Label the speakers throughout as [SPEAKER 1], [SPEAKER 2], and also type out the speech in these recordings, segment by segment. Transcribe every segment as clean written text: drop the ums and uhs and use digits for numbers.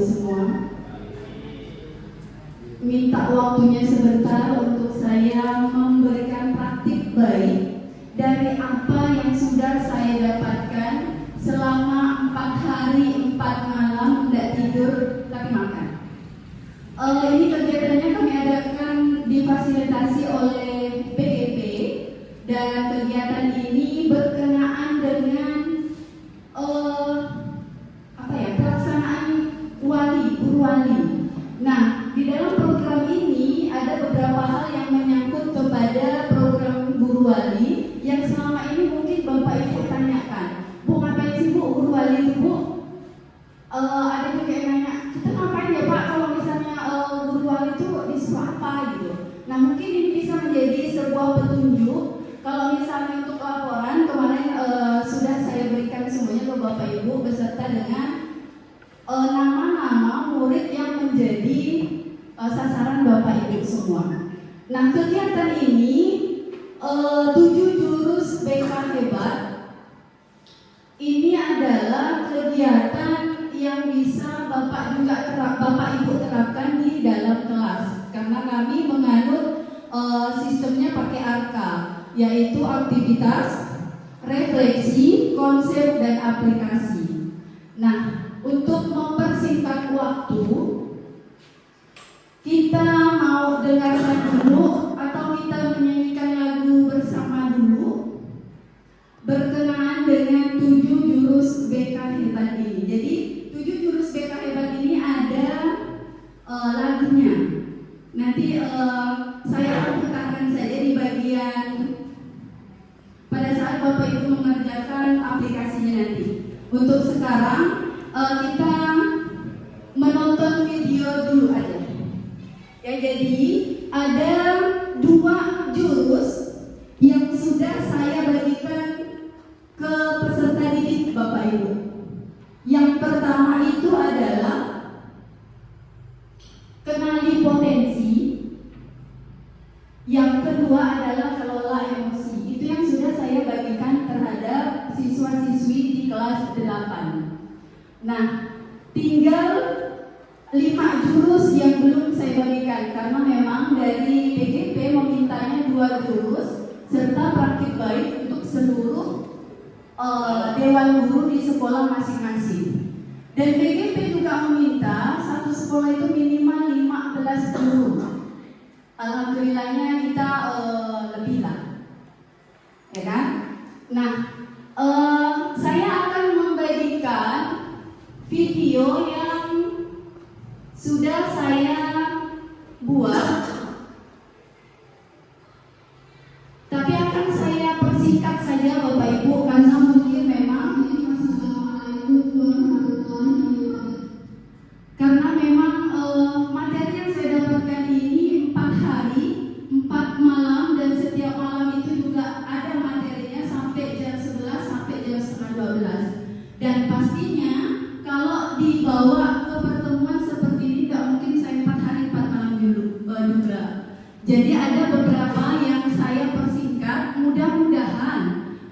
[SPEAKER 1] semua. Minta waktunya sebentar untuk saya memberikan praktik baik dari apa yang sudah saya dapatkan selama 4 hari 4 malam tidak tidur tapi makan. Ini kegiatannya kami adakan difasilitasi oleh PGP, dan kegiatan ini berkenaan dengan pelaksanaan guru wali. Nah, di dalam program ini ada beberapa hal yang menyangkut kepada program guru wali yang selama ini mungkin Bapak Ibu tanyakan, Bu, ngapain sih Bu guru wali itu Bu? Ada juga yang nanya, kita ngapain ya Pak kalau misalnya guru wali itu disuruh apa gitu. Nah, mungkin ini bisa menjadi sebuah petunjuk. Kalau misalnya untuk laporan kemarin sudah saya berikan semuanya ke Bapak Ibu beserta dengan nama-nama murid yang menjadi sasaran Bapak Ibu semua. Nah, kegiatan ini 7 jurus BK hebat. Ini adalah kegiatan yang bisa Bapak Ibu terapkan di dalam kelas, karena kami menganut sistemnya pakai ARKA, yaitu aktivitas, refleksi, konsep, dan aplikasi. Nah, untuk mempersingkat waktu, kita mau dengarkan dulu atau kita menyanyikan lagu bersama dulu berkenaan dengan 7 jurus BK hebat ini. Jadi 7 jurus BK hebat ini ada lagunya. Nanti saya akan putarkan saja di bagian pada saat Bapak Ibu mengerjakan aplikasinya nanti. Untuk sekarang kita menonton video dulu aja. Ya, jadi ada 2 jurus yang sudah saya bagikan ke peserta didik Bapak Ibu. Yang pertama itu adalah kenali potensi. Yang kedua adalah kelola emosi. Itu yang sudah saya bagikan terhadap siswa-siswi di kelas 8. Nah, tinggal 5 jurus yang belum saya bagikan karena memang dari PGP memintanya 2 jurus serta praktik baik untuk seluruh dewan guru di sekolah masing-masing. Dan PGP juga meminta satu sekolah itu minimal 15 guru. Alhamdulillahnya kita lebih lah, ya kan? Nah, saya akan membagikan video yang sudah saya buat, tapi akan saya persingkat saja Bapak Ibu karena mungkin memang ini masih karena memang materi yang saya dapatkan ini 4 hari 4 malam, dan setiap malam itu juga ada materinya sampai jam 11 sampai jam setengah 12. Dan pastinya kalau dibawa ke pertemuan seperti ini tidak mungkin saya 4 hari 4 malam juga. Jadi ada beberapa yang saya persingkat.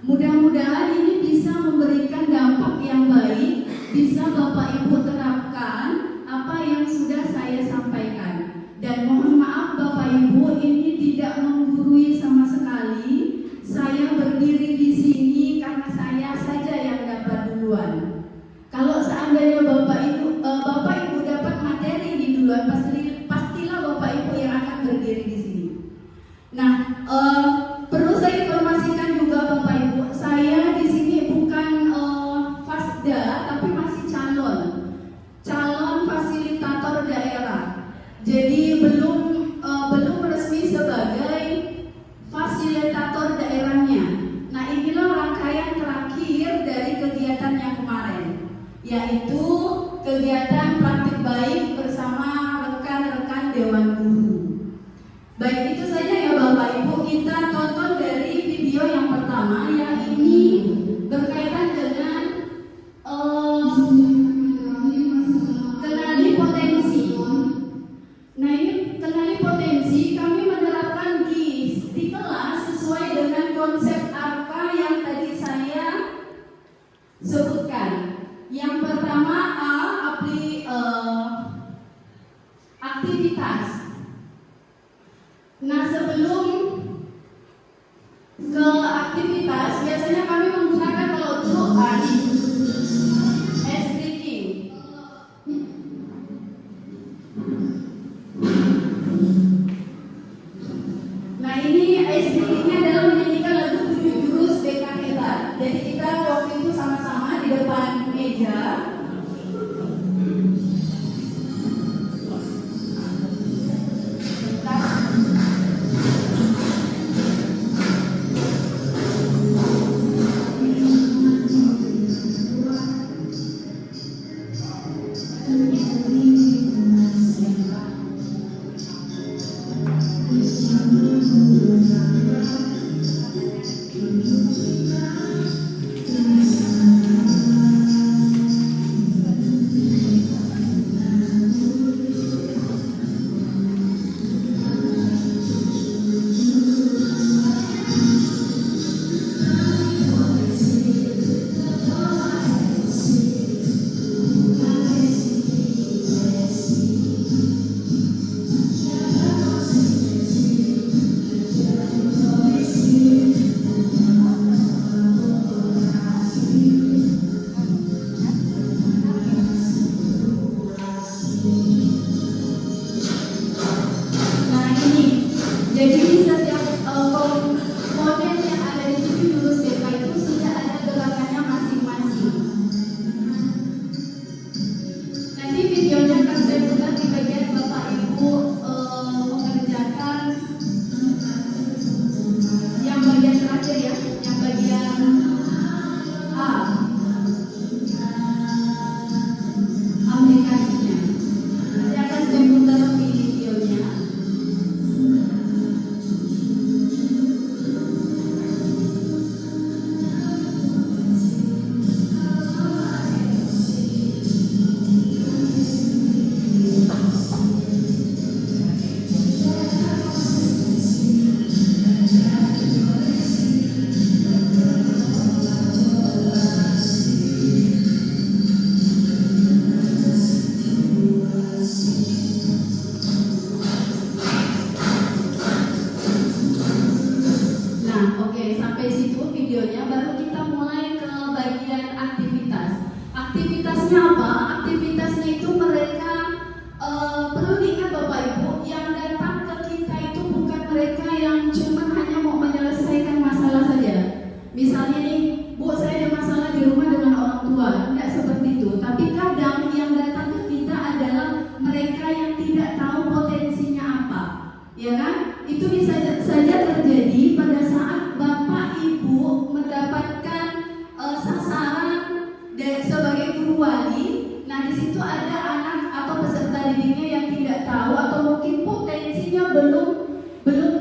[SPEAKER 1] Mudah-mudahan ini bisa memberikan dampak yang baik, bisa Bapak Ibu terapkan apa yang sudah saya sampaikan. Dan mohon maaf Bapak Ibu, ini tidak menggurui sama sekali. Saya berdiri di sini karena saya saja yang dapat duluan. Kalau seandainya Bapak Ibu dapat materi di duluan, pastilah Bapak Ibu yang akan berdiri di sini. aktivitas. Nah, sebelum ke aktivitas, biasanya kami menggunakan kalau dulu ice breaking. Nah, ini ice breakingnya adalah menyanyikan lagu 7 jurus Dekahela. Jadi kita waktu itu sama-sama di depan meja. Jadi di setiap komponen yang ada di 7 jurus DK itu sudah ada gerakannya masing-masing. Nanti videonya akan saya putar di bagian Bapak Ibu mengerjakan yang bagian terakhir ya, yang bagian A, aplikasinya. Nanti akan saya putar videonya. Oke, sampai situ videonya, baru kita mulai ke bagian aktivitas. Aktivitasnya apa? Aktivitasnya itu mereka perlu diingat Bapak Ibu, yang datang ke kita itu bukan mereka yang cuma hanya mau menyelesaikan masalah saja. Misalnya nih, Bu, saya ada masalah di rumah dengan orang tua, tidak seperti itu. Tapi kadang yang datang ke kita adalah mereka yang tidak tahu potensinya apa, ya kan? Itu bisa saja terjadi pada saat Bapak Ibu mendapatkan sasaran dari sebagai guru wali. Nah, di situ ada anak atau peserta didiknya yang tidak tahu atau mungkin potensinya belum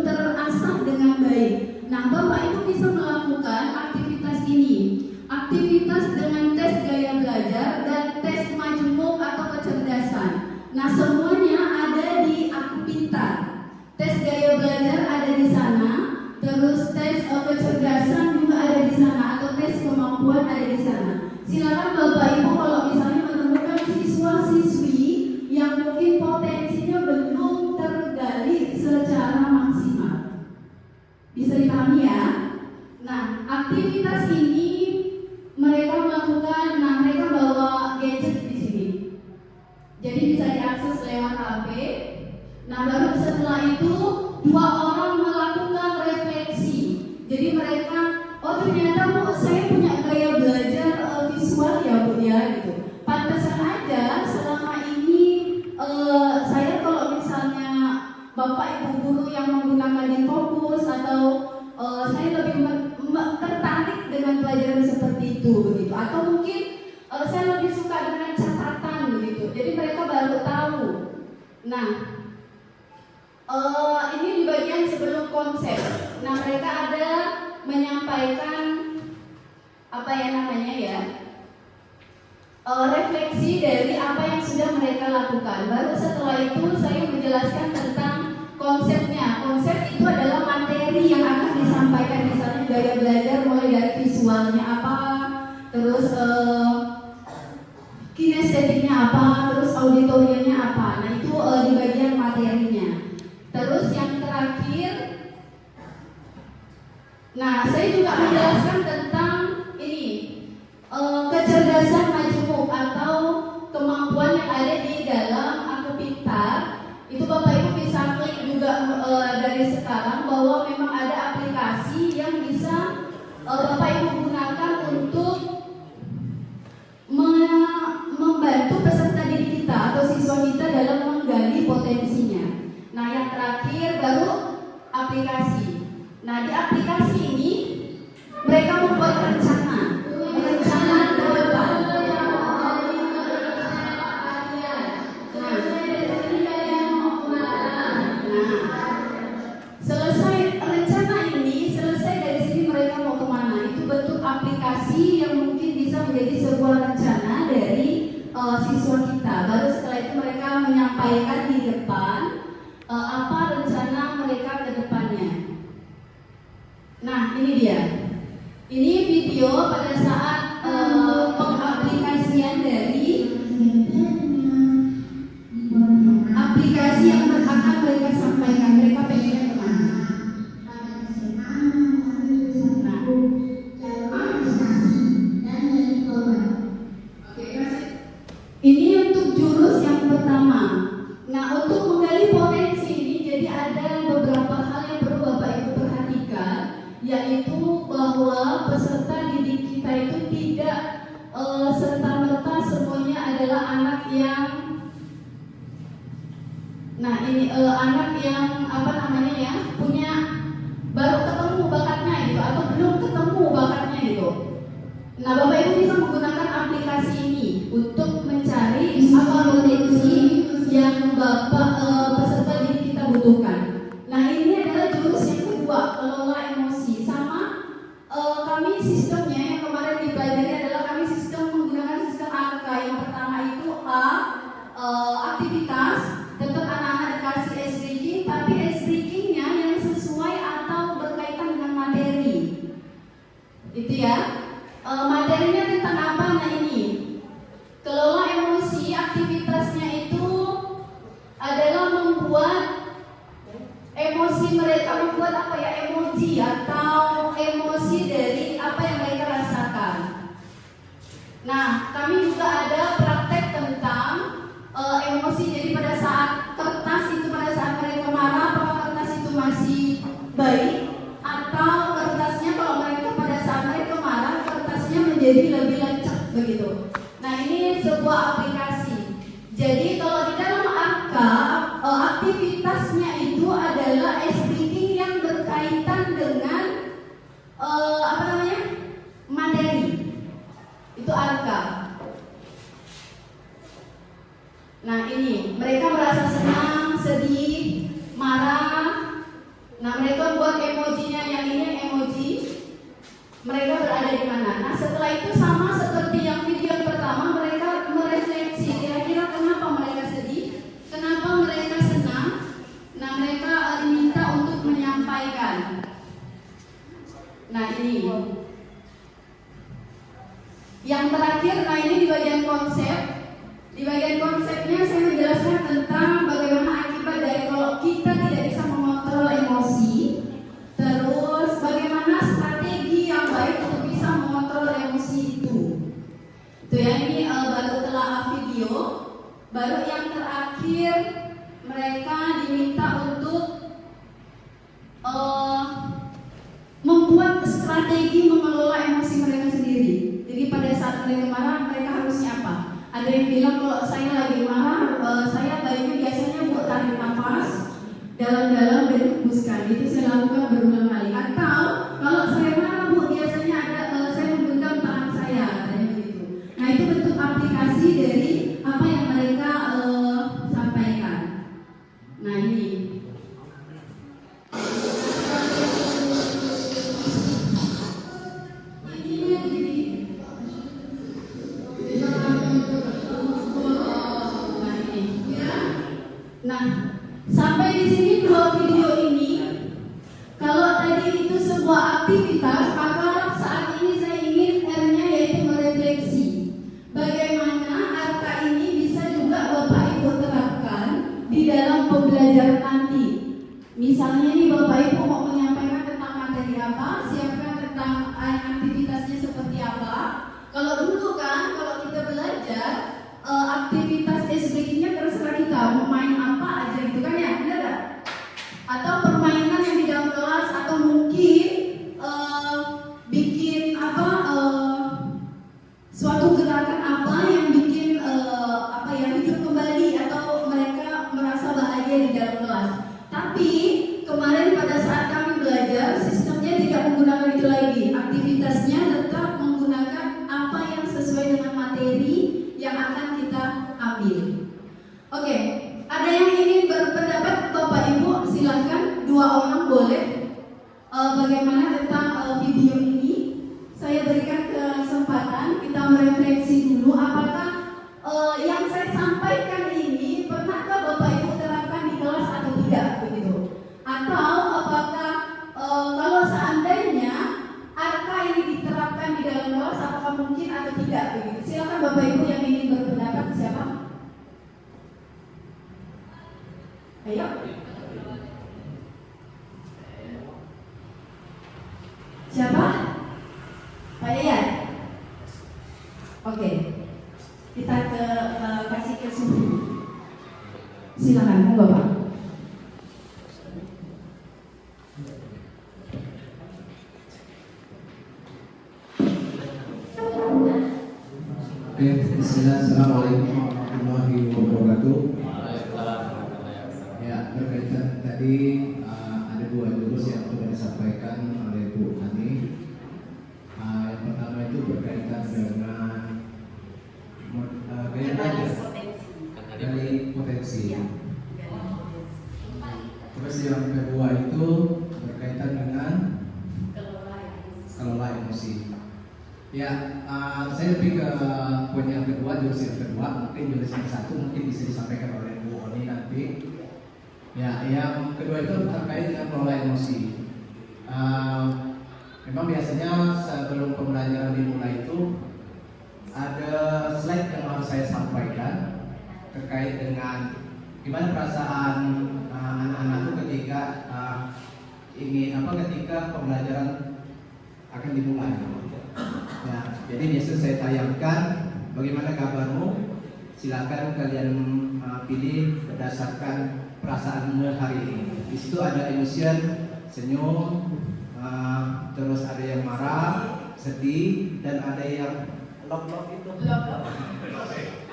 [SPEAKER 1] terasah dengan baik. Nah, Bapak Ibu bisa melakukan aktivitas ini. Aktivitas dengan tes gaya belajar dan tes majemuk atau kecerdasan. Nah, semuanya ada di Aku Pintar. Tes gaya belajar ada di sana, terus tes kecerdasan juga ada di sana, atau tes kemampuan ada di sana. Silakan Bapak Ibu kalau misalnya menemukan siswa-siswi yang mungkin potensinya belum tergali secara maksimal. Bisa dipahami ya? Nah, aktivitas ini mereka melakukan, mereka bawa gadget di sini. Jadi bisa diakses lewat HP. Nah, baru setelah itu 2 orang melakukan refleksi. Jadi mereka, oh ternyata Bu, saya punya gaya belajar visual ya Bu ya gitu. Pantesan aja selama ini saya kalau misalnya Bapak Ibu guru yang menggunakan Infokus atau saya lebih tertarik dengan pelajaran seperti itu begitu. Atau mungkin saya lebih suka dengan catatan begitu. Jadi mereka baru tahu. Nah, ini di bagian sebelum konsep. Nah, mereka ada menyampaikan apa ya namanya ya, refleksi dari apa yang sudah mereka lakukan. Baru setelah itu saya menjelaskan tentang konsepnya. Konsep itu adalah materi yang akan disampaikan, misalnya gaya belajar mulai dari visualnya apa, terus kinestetiknya apa, terus auditoriumnya apa. Nah, itu di bagian saya juga menjelaskan tentang ini kecerdasan majemuk atau kemampuan yang ada di dalam Aku Pintar. Itu Bapak Ibu bisa klik juga dari sekarang bahwa memang ada aplikasi yang bisa Bapak Ibu gunakan untuk membantu peserta didik kita atau siswa kita dalam menggali potensinya. Nah, yang terakhir baru aplikasi. Nah, di aplikasi ini mereka membuat rencana ke depan. Selesai rencana ini, selesai dari sini mereka mau kemana? Itu bentuk aplikasi yang mungkin bisa menjadi sebuah rencana dari siswa kita. Baru setelah itu mereka menyampaikan di depan apa rencana mereka ke depannya. Nah, ini dia. Ini video pada saat pengaplikasian dari aplikasi yang akan mereka sampaikan. Mereka pengennya kemana? Ini untuk jurus yang pertama. Nah, untuk menggali potensi ini, jadi ada beberapa hal yang perlu Bapak Ibu perhatikan, yaitu bahwa peserta didik kita itu tidak serta-merta semuanya adalah anak yang punya baru ketemu bakatnya gitu atau belum ketemu bakatnya gitu. Nah, Bapak Ibu bisa menggunakan aplikasi ini untuk mencari apa potensi yang peserta didik kita butuhkan. Nah, ini adalah jurus yang kedua, kelola emosi. Sama kami sistemnya yang kemarin dipelajari adalah kami sistem menggunakan sistem ARKA. Yang pertama itu aktivitas, tetap anak-anak dikasih ice breaking, tapi ice breakingnya yang sesuai atau berkaitan dengan materi. Itu ya. Materinya tentang apa? Nah, ini kelola emosi. Aktivitasnya itu adalah membuat emosi mereka, membuat apa ya, emoji atau emosi dari apa yang mereka rasakan. Nah, kami juga ada praktek tentang emosi. Jadi pada saat kertas itu, pada saat mereka marah, apakah kertas itu masih baik atau kertasnya kalau mereka pada saat mereka marah kertasnya menjadi lebih lecek begitu. Nah, ini sebuah aplikasi. Jadi kalau di dalam ARKA aktivitasnya itu adalah ice breaking yang berkaitan dengan materi. Itu ARKA. Nah, ini mereka merasa senang, sedih, marah. Nah, mereka buat emojinya, yang ini emoji. Mereka berada di mana? Nah, setelah itu sama seperti yang video yang pertama, mereka merefleksi kira-kira kenapa mereka sedih, kenapa mereka senang. Nah, mereka diminta untuk menyampaikan. Nah, ini yang terakhir. Nah, ini di bagian konsep. Di bagian konsepnya saya menjelaskan tentang bagaimana akibat dari kalau kita tidak bisa mengontrol emosi. Terus bagaimana strategi yang baik untuk bisa mengontrol emosi itu. Itu ya, ini baru telah video. Baru yang terakhir mereka diminta untuk membuat strategi mengelola emosi mereka sendiri. Jadi pada saat mereka marah, mereka harusnya apa? Ada yang bilang kalau saya lagi marah, saya baiknya biasanya buat tarik nafas dalam-dalam dan hembuskan. Itu saya lakukan berulang kali. Atau kalau saya marah, Bu, biasanya saya menggenggam tangan saya, katanya begitu. Nah, itu bentuk aplikasi dari apa yang mereka sampaikan. Nah, ini Nah, sampai di sini dua video ini. Kalau tadi itu sebuah aktivitas, maka saat ini saya ingin R-nya yaitu merefleksi. Bagaimana ARKA ini bisa juga Bapak Ibu terapkan di dalam pembelajaran nanti. Misalnya nih Bapak Ibu mau menyampaikan tentang materi apa, siapkan Oke, ada yang ingin berpendapat Bapak Ibu? Silahkan, 2 orang boleh. Bagaimana tentang video ini? Saya berikan kesempatan kita merefleksi dulu. Apakah yang saya sampaikan ini pernahkah Bapak Ibu terapkan di kelas atau tidak begitu? Atau apakah kalau seandainya arka ini diterapkan di dalam kelas, apakah mungkin atau tidak begitu? Silakan Bapak Ibu yang ingin berpendapat, siapa? Ayo. Siapa? Pak Yayat. Oke. Kita kasih ke sini. Silakan, monggo Pak.
[SPEAKER 2] Oke, Assalamualaikum warahmatullahi wabarakatuh. Ya, berkaitan tadi ada 2 jurus yang sudah disampaikan oleh Bu Ani. Yang pertama itu berkaitan dengan dari potensi. Terus yang kedua itu berkaitan dengan kelola emosi. Ya, saya lebih ke poin yang kedua, jurus yang kedua. Mungkin jurus yang satu mungkin bisa disampaikan oleh Bu Oni nanti. Ya, yang kedua itu terkait dengan kelola emosi. Memang biasanya sebelum pembelajaran dimulai itu ada slide yang harus saya sampaikan terkait dengan gimana perasaan anak-anak itu ketika ketika pembelajaran akan dimulai. Ya, jadi biasa saya tayangkan bagaimana kabarmu. Silakan kalian pilih berdasarkan perasaanmu hari ini. Di situ ada emotion, senyum, terus ada yang marah, sedih, dan ada yang lop-lop itu.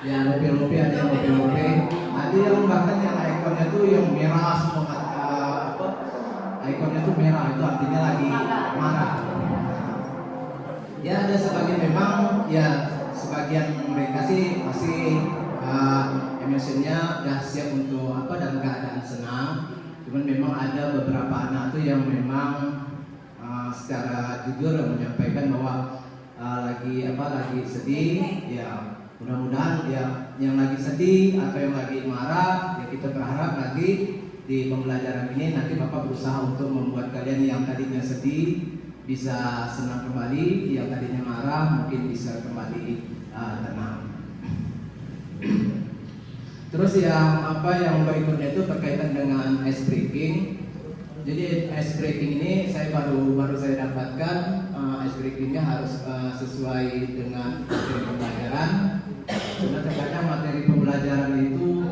[SPEAKER 2] Ya, lope-lope, ada yang lope-lope, ada yang bahkan yang ikonnya tuh yang merah semua. Ikonnya tuh merah, itu artinya lagi marah. Ya, ada sebagian memang, ya sebagian mereka sih masih emosinya udah siap untuk dalam keadaan senang. Cuman memang ada beberapa anak tuh yang memang secara jujur menyampaikan bahwa lagi sedih. Ya, mudah-mudahan ya yang lagi sedih atau yang lagi marah, ya kita berharap nanti di pembelajaran ini nanti Bapak berusaha untuk membuat kalian yang tadinya sedih bisa senang kembali, yang tadinya marah mungkin bisa kembali tenang. Terus yang berikutnya itu berkaitan dengan ice breaking. Jadi ice breaking ini saya baru saya dapatkan. Ice breakingnya harus sesuai dengan materi pembelajaran. Karena terkadang materi pembelajaran itu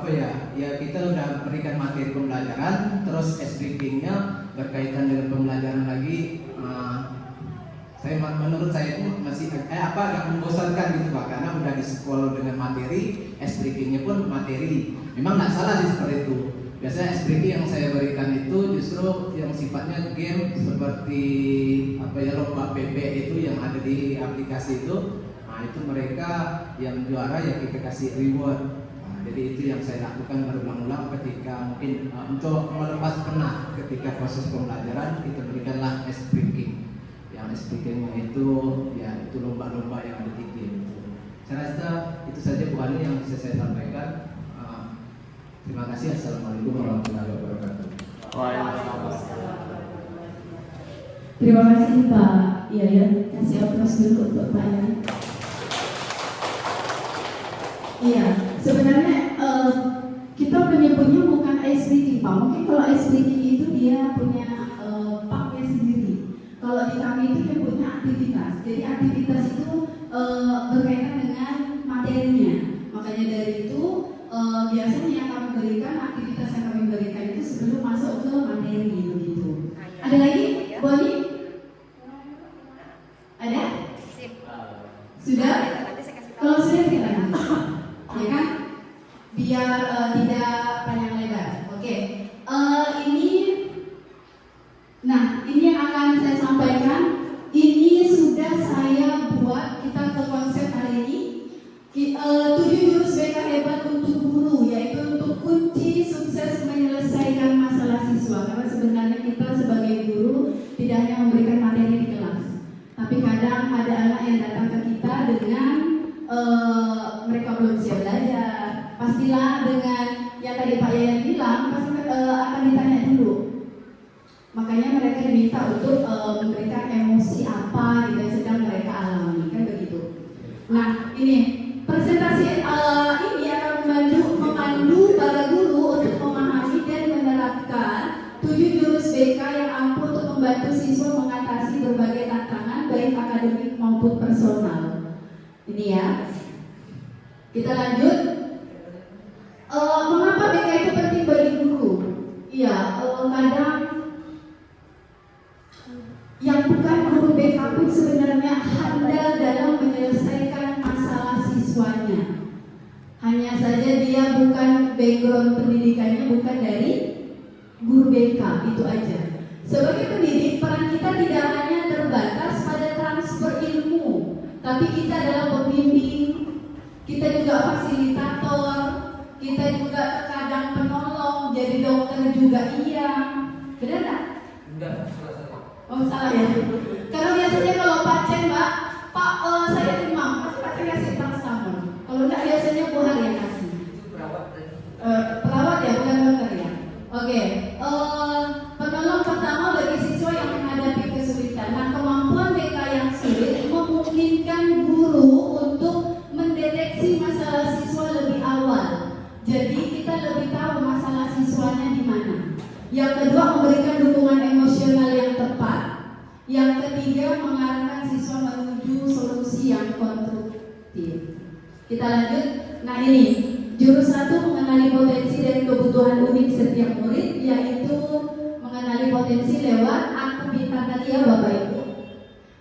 [SPEAKER 2] ya kita udah berikan materi pembelajaran, terus ice breakingnya berkaitan dengan pembelajaran lagi. Menurut saya itu masih agak membosankan gitu Pak, karena udah di sekolah dengan materi, ice breakingnya pun materi. Memang nggak salah sih seperti itu. Biasanya ice breaking yang saya berikan itu justru yang sifatnya game seperti lomba PP itu yang ada di aplikasi itu. Nah, itu mereka yang juara ya kita kasih reward. Jadi itu yang saya lakukan berulang-ulang ketika mungkin untuk melepas penat ketika proses pembelajaran, kita berikanlah ice breaking. Yang ice breakingnya itu ya itu lomba-lomba yang ada di game. Saya rasa itu saja Bu Ani yang bisa saya sampaikan. Terima kasih. Assalamualaikum warahmatullahi wabarakatuh.
[SPEAKER 1] Terima kasih Pak Yayat. Kasih aplaus dulu untuk Pak Yayat. Iya, sebenarnya kita menyebutnya bukan ice breaking Pak. Mungkin kalau ice breaking itu dia punya paknya sendiri. Kalau di kami itu dia punya aktivitas. Jadi aktivitas itu berkaitan dengan materinya. Makanya dari itu biasanya yang kami berikan, aktivitas yang kami berikan itu sebelum masuk ke materi begitu. Ada lagi, Boni? Ada? Sudah? Kalau sudah kita lanjut, ya kan? Biar tidak panjang lebar. Oke. Ini yang akan saya sampaikan. Ini sudah saya buat, kita ke konsep hari ini. 7 jurus BK hebat untuk guru dengan yang tadi Pak Yayan bilang pasti akan ditanya dulu. Makanya mereka diminta untuk memberikan emosi apa gitu yang sedang mereka alami, kan begitu. Nah, ini presentasi ini akan memandu para guru untuk memahami dan menerapkan 7 jurus BK yang ampuh untuk membantu siswa mengatasi berbagai tantangan baik akademik maupun personal. Ini ya. Kita lanjut. Mengapa BK itu penting bagi guru? Iya, kadang yang bukan guru BK pun sebenarnya handal dalam menyelesaikan masalah siswanya. Hanya saja dia bukan background pendidikannya bukan dari guru BK, itu aja. Sebagai pendidik, peran kita tidak hanya terbatas pada transfer ilmu, tapi kita adalah pembimbing, kita juga fasilitator, kita juga terkadang penolong, jadi dokter juga iya. Benar nggak?
[SPEAKER 3] Enggak, salah.
[SPEAKER 1] Oh salah ya. Karena biasanya kalau pasien Mbak, Pak saya demam, pasti pasien kasih paracetamol. Kalau enggak biasanya Bu Hari yang kasih.
[SPEAKER 3] Itu perawat tadi.
[SPEAKER 1] Perawat ya, bukan dokter ya. Oke. Penolong pertama bagi siswa yang menghadapi kesulitan. Nah, kemampuan BK yang sulit memungkinkan guru untuk mendeteksi masalah siswa lebih awal. Jadi kita lebih tahu masalah siswanya di mana. Yang kedua, memberikan dukungan emosional yang tepat. Yang ketiga, mengarahkan siswa menuju solusi yang konstruktif. Kita lanjut. Nah ini, jurus 1 mengenali potensi dan kebutuhan unik setiap murid, yaitu mengenali potensi lewat aku pintar tadi ya Bapak Ibu.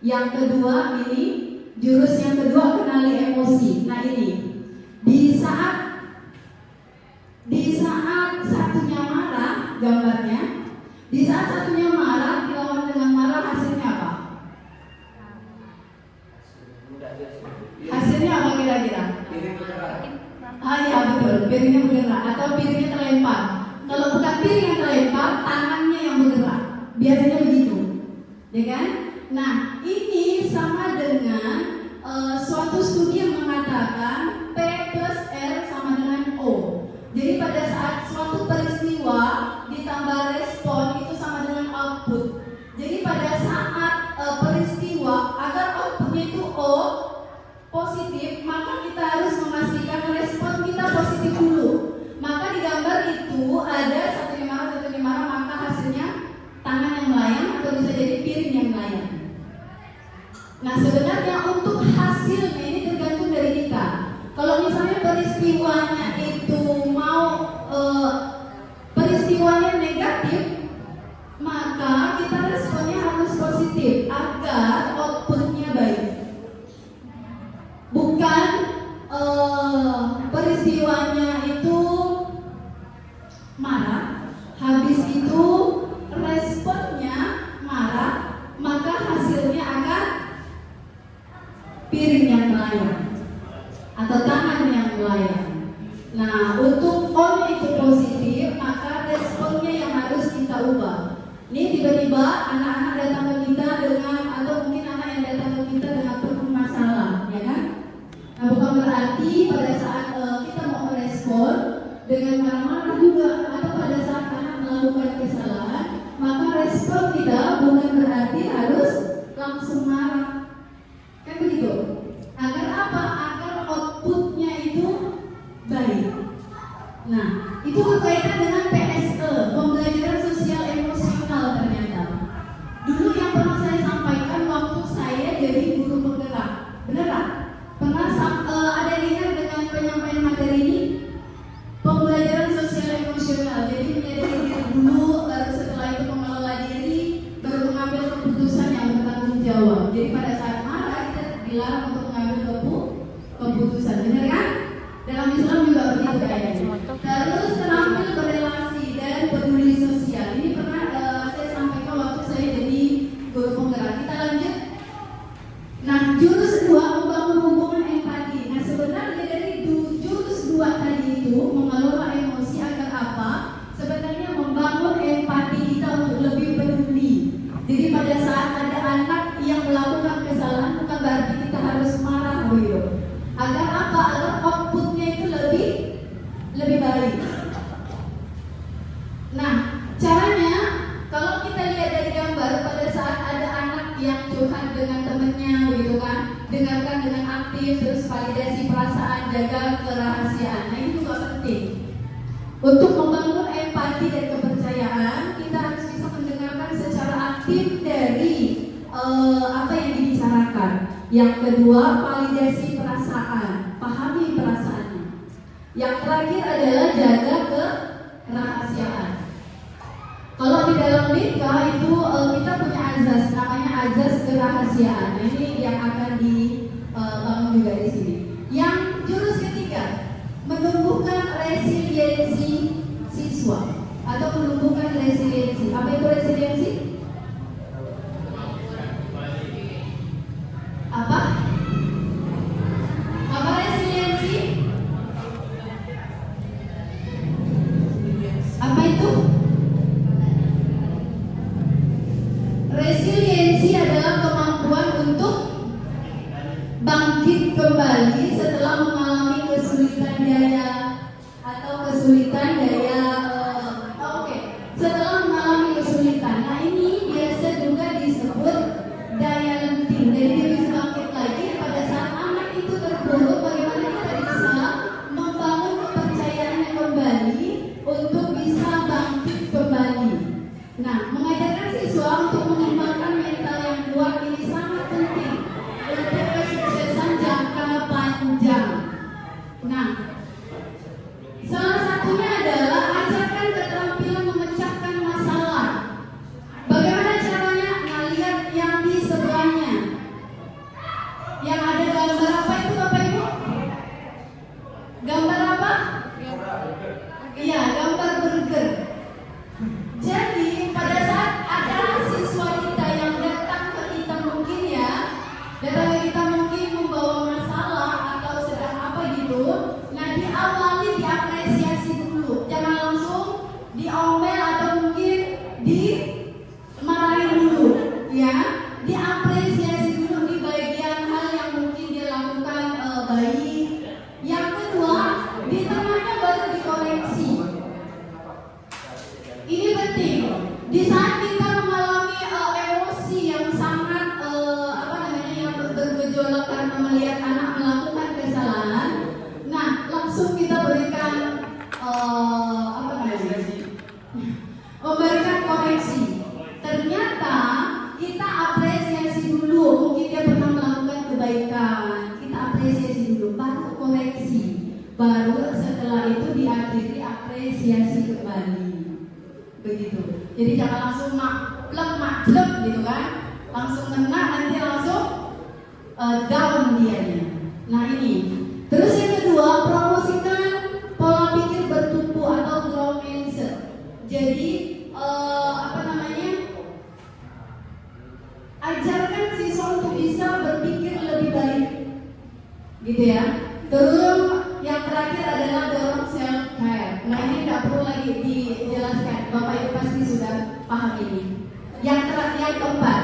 [SPEAKER 1] Yang kedua ini, jurus yang kedua kenali emosi. Nah ini, di saat satunya marah, gambarnya, di saat satunya marah dilawan dengan marah, hasilnya apa? Hasilnya apa kira-kira? Ya betul, piringnya bergerak atau piringnya terlempar. Kalau bukan piring yang terlempar, tangannya yang bergerak. Biasanya begitu, ya kan? Nah ini sama dengan suatu studi yang mengatakan P plus R sama dengan O. Jadi pada saat suatu peristiwa ditambah respon itu sama dengan output. Jadi pada saat peristiwa agar outputnya itu O positif, maka kita harus memastikan respon kita positif dulu. Maka di gambar itu ada satunya marah, maka hasilnya tangan yang melayang atau bisa jadi piring yang melayang. Nah sebenarnya untuk hasilnya ini tergantung dari kita. Kalau misalnya peristiwanya itu peristiwanya negatif, maka kita responnya harus positif agar outputnya baik. Bukan peristiwanya itu marah, habis itu responnya marah, maka hasilnya akan piring yang melayang atau tangan yang melayang. Nah, untuk on itu positif, maka responnya yang harus kita ubah. Ini tiba-tiba anak-anak datang ke kita dengan, atau mungkin anak yang datang ke kita dengan penuh masalah, ya kan? Nah, bukan berarti pada saat kita mau merespon dengan marah-marah juga, atau pada saat anak melakukan kesalahan, maka respon kita bukan berarti harus langsung marah. Kan begitu? Agar apa? Agar outputnya itu baik. Nah, itu berkaitan dengan PSE, pembelajaran sosial emosional ternyata. Dulu yang pernah saya sampaikan waktu saya jadi guru penggerak, benar tak? Pernah ada yang ingat dengan penyampaian materi ini? Pembelajaran sosial emosional. Jadi menyadari diri dulu, baru setelah itu mengelola diri, baru mengambil keputusan yang bertanggung jawab. Jadi pada saat marah kita dilarang untuk mengambil keputusan, benar kan? Dalam Islam juga begitu kayaknya. Terus terampil berrelasi dan peduli sosial. Ini pernah saya sampaikan waktu saya jadi guru penggerak. Kita lanjut. Nah, jurus 2 membangun hubungan empati. Nah, sebenarnya dari jurus 2 tadi itu mengelola emosi agar apa? Sebenarnya membangun empati baik. Nah, caranya kalau kita lihat dari gambar, pada saat ada anak yang curhat dengan temennya gitu kan, dengarkan dengan aktif, terus validasi perasaan, jaga kerahasiaan. Nah, ini juga penting. Untuk membangun empati dan kepercayaan, kita harus bisa mendengarkan secara aktif dari apa yang dibicarakan. Yang kedua, validasi perasaan, pahami perasaannya. Yang terakhir adalah jaga kerahasiaan. Kalau di dalam nikah itu kita punya azas, namanya azas kerahasiaan. Nah, ini yang akan dibangun juga di sini. Yang jurus ketiga, menumbuhkan resiliensi siswa atau menumbuhkan resiliensi. Apa itu resiliensi? Apa? Apa resiliensi? Apa itu? Resiliensi adalah kemampuan untuk bangkit kembali setelah mengalami kesulitan daya atau kesulitan daya. Setelah mengalami kesulitan. Nah, ini biasa juga disebut daya lenting. Jadi dia bisa bangkit lagi pada saat anak itu terpuruk. Bagaimana kita bisa membangun kepercayaannya kembali untuk bisa bangkit kembali. Nah, mengajarkan siswa untuk mengembangkan mental yang kuat ini sangat penting untuk kesuksesan jangka panjang. Nah, salah satunya adalah ajarkan keterampilan memecahkan masalah. Bagaimana caranya? Nah, lihat yang di sebelahnya. Yang ada gambar apa itu Bapak Ibu? Gambar apa? Iya, gambar burger. Jadi pada saat ada siswa kita yang datang ke kita mungkin membawa masalah atau sedang apa gitu. Nah, diawali diapresiasi dulu. Jangan langsung diomel atau mungkin dimarahin dulu, ya. Diapresiasi dulu di bagian hal yang mungkin dia lakukan baik. Yang kedua, di tengahnya baru dikoreksi. Ini penting. Di saat kita mengalami emosi yang sangat yang bergejolak karena melihat anak melakukan kesalahan, nah langsung kita berikan memberikan koreksi. Ternyata kita apresiasi dulu. Mungkin dia pernah melakukan kebaikan, kita apresiasi dulu, baru koreksi. Baru setelah itu diakhiri apresiasi kembali. Begitu. Jadi jangan langsung maklek gitu kan, langsung kena nanti langsung down dianya. Nah, ini. Terus yang kedua, promosikan pola pikir bertumpu atau growth mindset. Jadi ajarkan siswa untuk bisa berpikir lebih baik, gitu ya. Terus yang terakhir adalah dorong self care. Nah, ini tidak perlu lagi dijelaskan, Bapak Ibu pasti sudah paham ini. Yang keempat,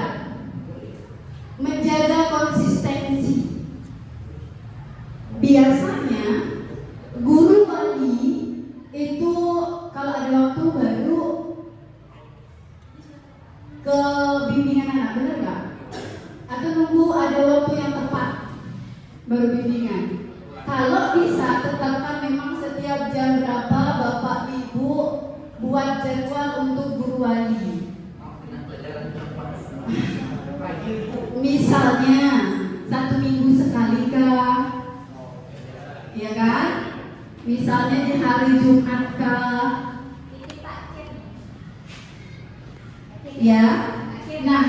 [SPEAKER 1] menjaga konsistensi. Biasanya guru wali itu kalau ada waktu baru ke bimbingan anak, benar nggak? Atau nunggu ada waktu yang tepat baru bimbingan? Kalau bisa tetapkan memang setiap jam berapa Bapak Ibu buat jadwal untuk guru wali. Misalnya 1 minggu sekali kah? Ya kan? Misalnya di hari Jumat kah? Ya. Nah,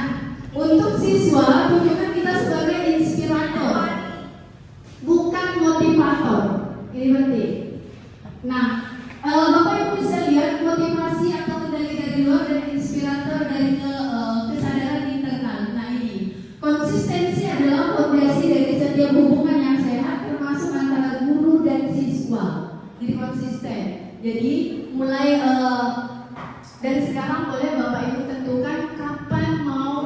[SPEAKER 1] untuk siswa tunjukkan kita sebagai inspirator, bukan motivator. Ini penting. Nah, Bapak Ibu bisa lihat motivasi atau kendali dari luar dan inspirator dari kesadaran internal. Nah, ini konsistensi adalah fondasi dari setiap hubungan yang sehat, termasuk antara guru dan siswa. Jadi konsisten. Jadi mulai dan sekarang boleh Bapak Ibu tentukan kapan mau,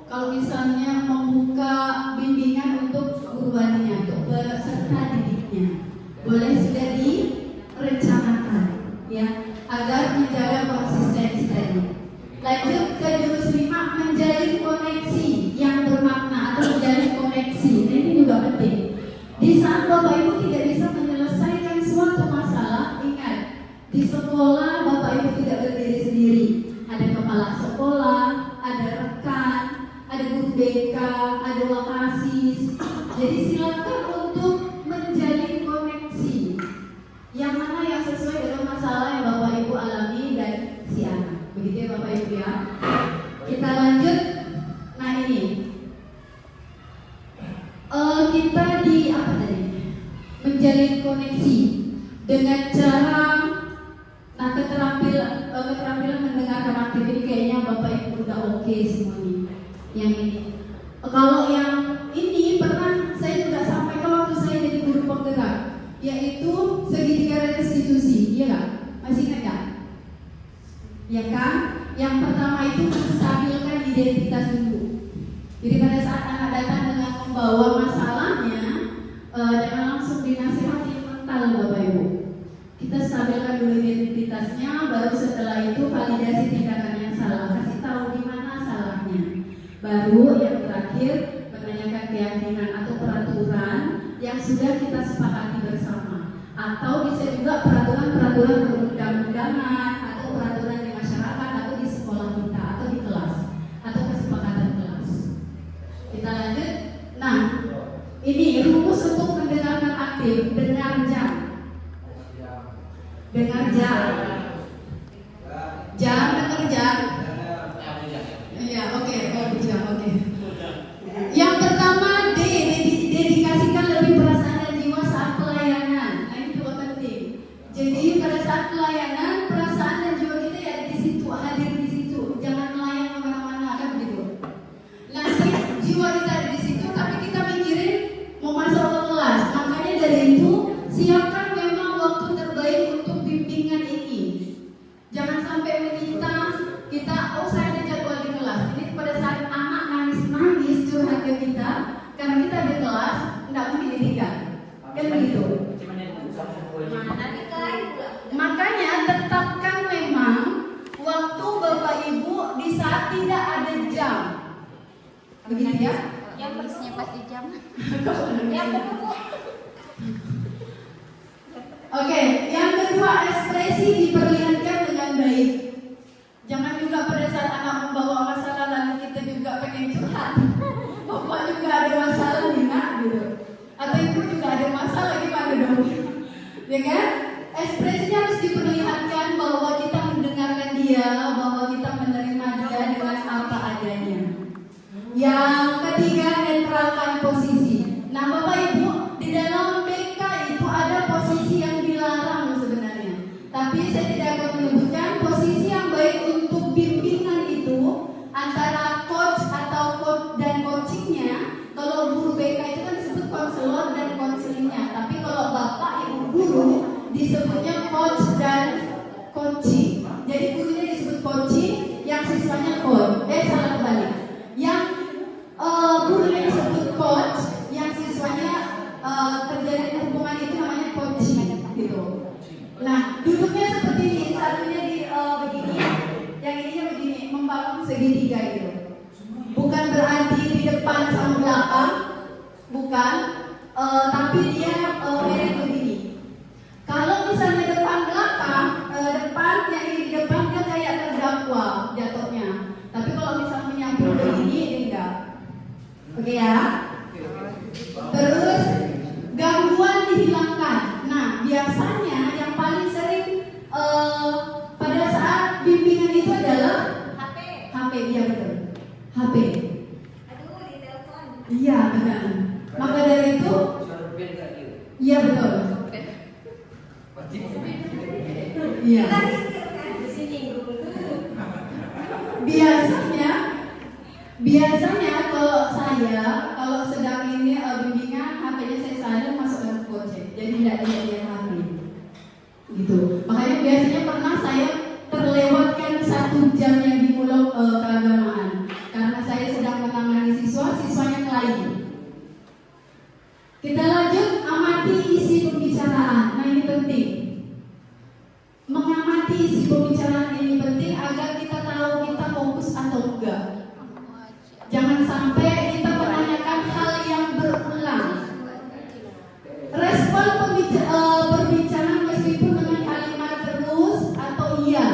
[SPEAKER 1] kalau misalnya membuka bimbingan untuk guru walinya, untuk peserta didiknya. Boleh sudah direncanakan. ya, agar menjaga konsistensi tadi. Lanjut ke jurus 5, menjalin koneksi yang bermakna atau menjalin koneksi. Nah, ini juga penting. Di saat Bapak Ibu tidak bisa menyelesaikan suatu masalah, ingat, di sekolah Bapak Ibu tidak berdiri sendiri. Ada kepala sekolah, ada rekan, ada guru BK, ada wakasis. Jadi silakan untuk menjalin koneksi yang mana yang sesuai dengan masalah yang Bapak Ibu alami dan si anak. Begitu ya Bapak Ibu ya. Kita lanjut. Nah ini kita di apa tadi? Menjalin koneksi dengan cara keterampilan mendengarkan aktif. Ini kayaknya Bapak Ibu udah oke semuanya. Yang ini. Kalau yang ini pernah saya juga sampaikan waktu saya jadi guru penggerak, yaitu segitiga restitusi, iya nggak? Masih ingat nggak? Ya kan? Yang pertama itu menstabilkan identitas dulu. Jadi pada saat anak datang dengan membawa masalahnya, jangan langsung dinasihati mental Bapak Ibu. Kita stabilkan dulu identitasnya, baru setelah itu validasi tindakan yang salah, kasih tahu di mana salahnya. Baru yang terakhir menanyakan keyakinan atau peraturan yang sudah kita sepakati bersama, atau bisa juga peraturan-peraturan perundang-undangan atau peraturan di masyarakat atau di sekolah kita atau di kelas atau kesepakatan kelas. Kita lanjut. Nah, ini rumus untuk mendengarkan aktif. Dengar jam. Dengar jam. Jam, dengar jam. Iya, oke, jam, oke. Yang pertama, dedikasikan lebih perasaan dan jiwa saat pelayanan. Nah, ini juga penting. Jadi pada saat pelayanan, perasaan dan jiwa kita ya di situ, hadir di situ. Jangan melayang kemana-mana, kan begitu. Nah, jiwa kita ada di situ, tapi kita mikirin mau masuk ke kelas. Makanya dari itu, siapkan memang waktu terbaik untuk bimbingan ini. Jangan sampai meminta kita, saya ada jadwal di kelas. Ini pada saat anak nangis curhat ke kita, karena kita ada kelas, tidak mungkin ditinggal. Kan begitu. Makanya tetapkan memang waktu Bapak Ibu di saat tidak ada jam. Begitu ya?
[SPEAKER 4] Yang persisnya pas di jam.
[SPEAKER 1] Yang kedua. Oke, yang kedua, ekspresi diperlihatkan dengan baik. Jangan juga pada saat anak membawa masalah lalu kita juga pengen curhat. Bapak juga ada masalah nih nak, gitu. Atau ibu juga ada masalah, gimana dong? Dengan ekspresinya harus diperlihatkan bahwa kita mendengarkan dia, bahwa kita menerima dia dengan apa adanya. Yang ketiga, netralkan posisi. Nah Bapak Ibu, di dalam BK itu ada posisi yang dilarang sebenarnya. Tapi saya tidak akan menyebutkan posisi yang baik untuk bimbingan itu antara coach atau coach dan coachingnya. Kalau guru BK itu kan disebut konselor dan konselingnya. Tapi kalau Bapak Ibu guru disebutnya coach dan coaching. Jadi gurunya disebut coaching, yang siswanya coach. Salah kebalik. Yang gurunya disebut coach, yang siswanya terjadi hubungan itu namanya coaching, gitu. Nah, duduknya seperti ini, satunya di begini, yang ininya begini, membangun segitiga gitu. Bukan berarti di depan sama belakang, bukan, tapi dia mirip begini. Kalau misalnya depan belakang, depan yang ini di depan dia kayak terdakwa jatuhnya. Tapi kalau misalnya menyambung begini, dia enggak. Oke ya. Terus gangguan dihilangkan. Nah, biasanya yang paling sering pada saat bimbingan itu adalah HP, iya betul. HP.
[SPEAKER 4] Aduh, di telepon.
[SPEAKER 1] Iya benar. Maka dari itu, iya betul. Iya. Biasanya kalau sedang ini bimbingan, HP-nya saya sadar masuk dalam gojek, jadi tidak lihat HP. Gitu. Makanya biasanya pernah saya terlewatkan 1 jam yang di pulau keagamaan karena saya sedang menangani siswanya lain. Kita lanjut, amati isi pembicaraan. Nah ini penting. Mengamati pembicaraan ini penting agar kita tahu kita fokus atau enggak. Jangan sampai kita menanyakan hal yang berulang. Respon berbicara meskipun dengan kalimat terus atau iya.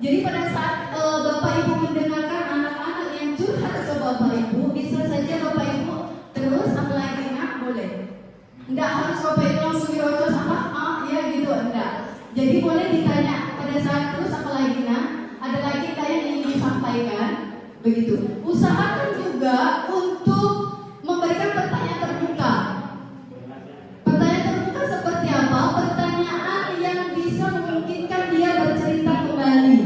[SPEAKER 1] Jadi pada saat Bapak Ibu mendengarkan anak-anak yang curhat ke Bapak Ibu, bisa saja Bapak Ibu terus apalagi nak boleh. Enggak harus Bapak Ibu langsung dirocos apa ya gitu, enggak. Jadi boleh ditanya pada saat terus apalagi nak, ada lagi enggak yang ingin disampaikan? Begitu. Usahakan juga untuk memberikan pertanyaan terbuka. Pertanyaan terbuka seperti apa? Pertanyaan yang bisa memungkinkan dia bercerita kembali.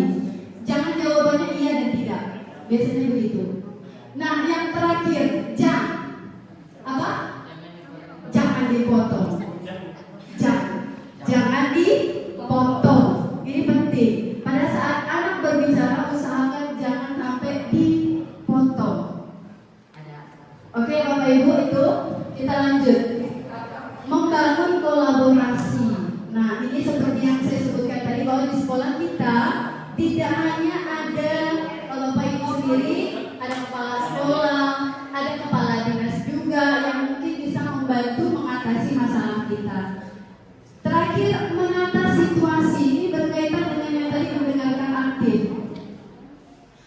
[SPEAKER 1] Jangan jawabannya iya dan tidak. Biasanya begitu. Nah, yang terakhir, jangan dipotong. Jangan dipotong. Ini penting. Pada saat anak berbicara, usahakan jangan sampai dipotong. Oke, Bapak Ibu, itu kita lanjut. Membangun kolaborasi. Nah, ini seperti yang saya sebutkan tadi bahwa di sekolah kita tidak hanya ada Bapak Ibu sendiri, ada kepala sekolah, ada kepala dinas juga yang mungkin bisa membantu mengatasi masalah kita. Terakhir, menata situasi. Ini berkaitan dengan yang tadi mendengarkan aktif.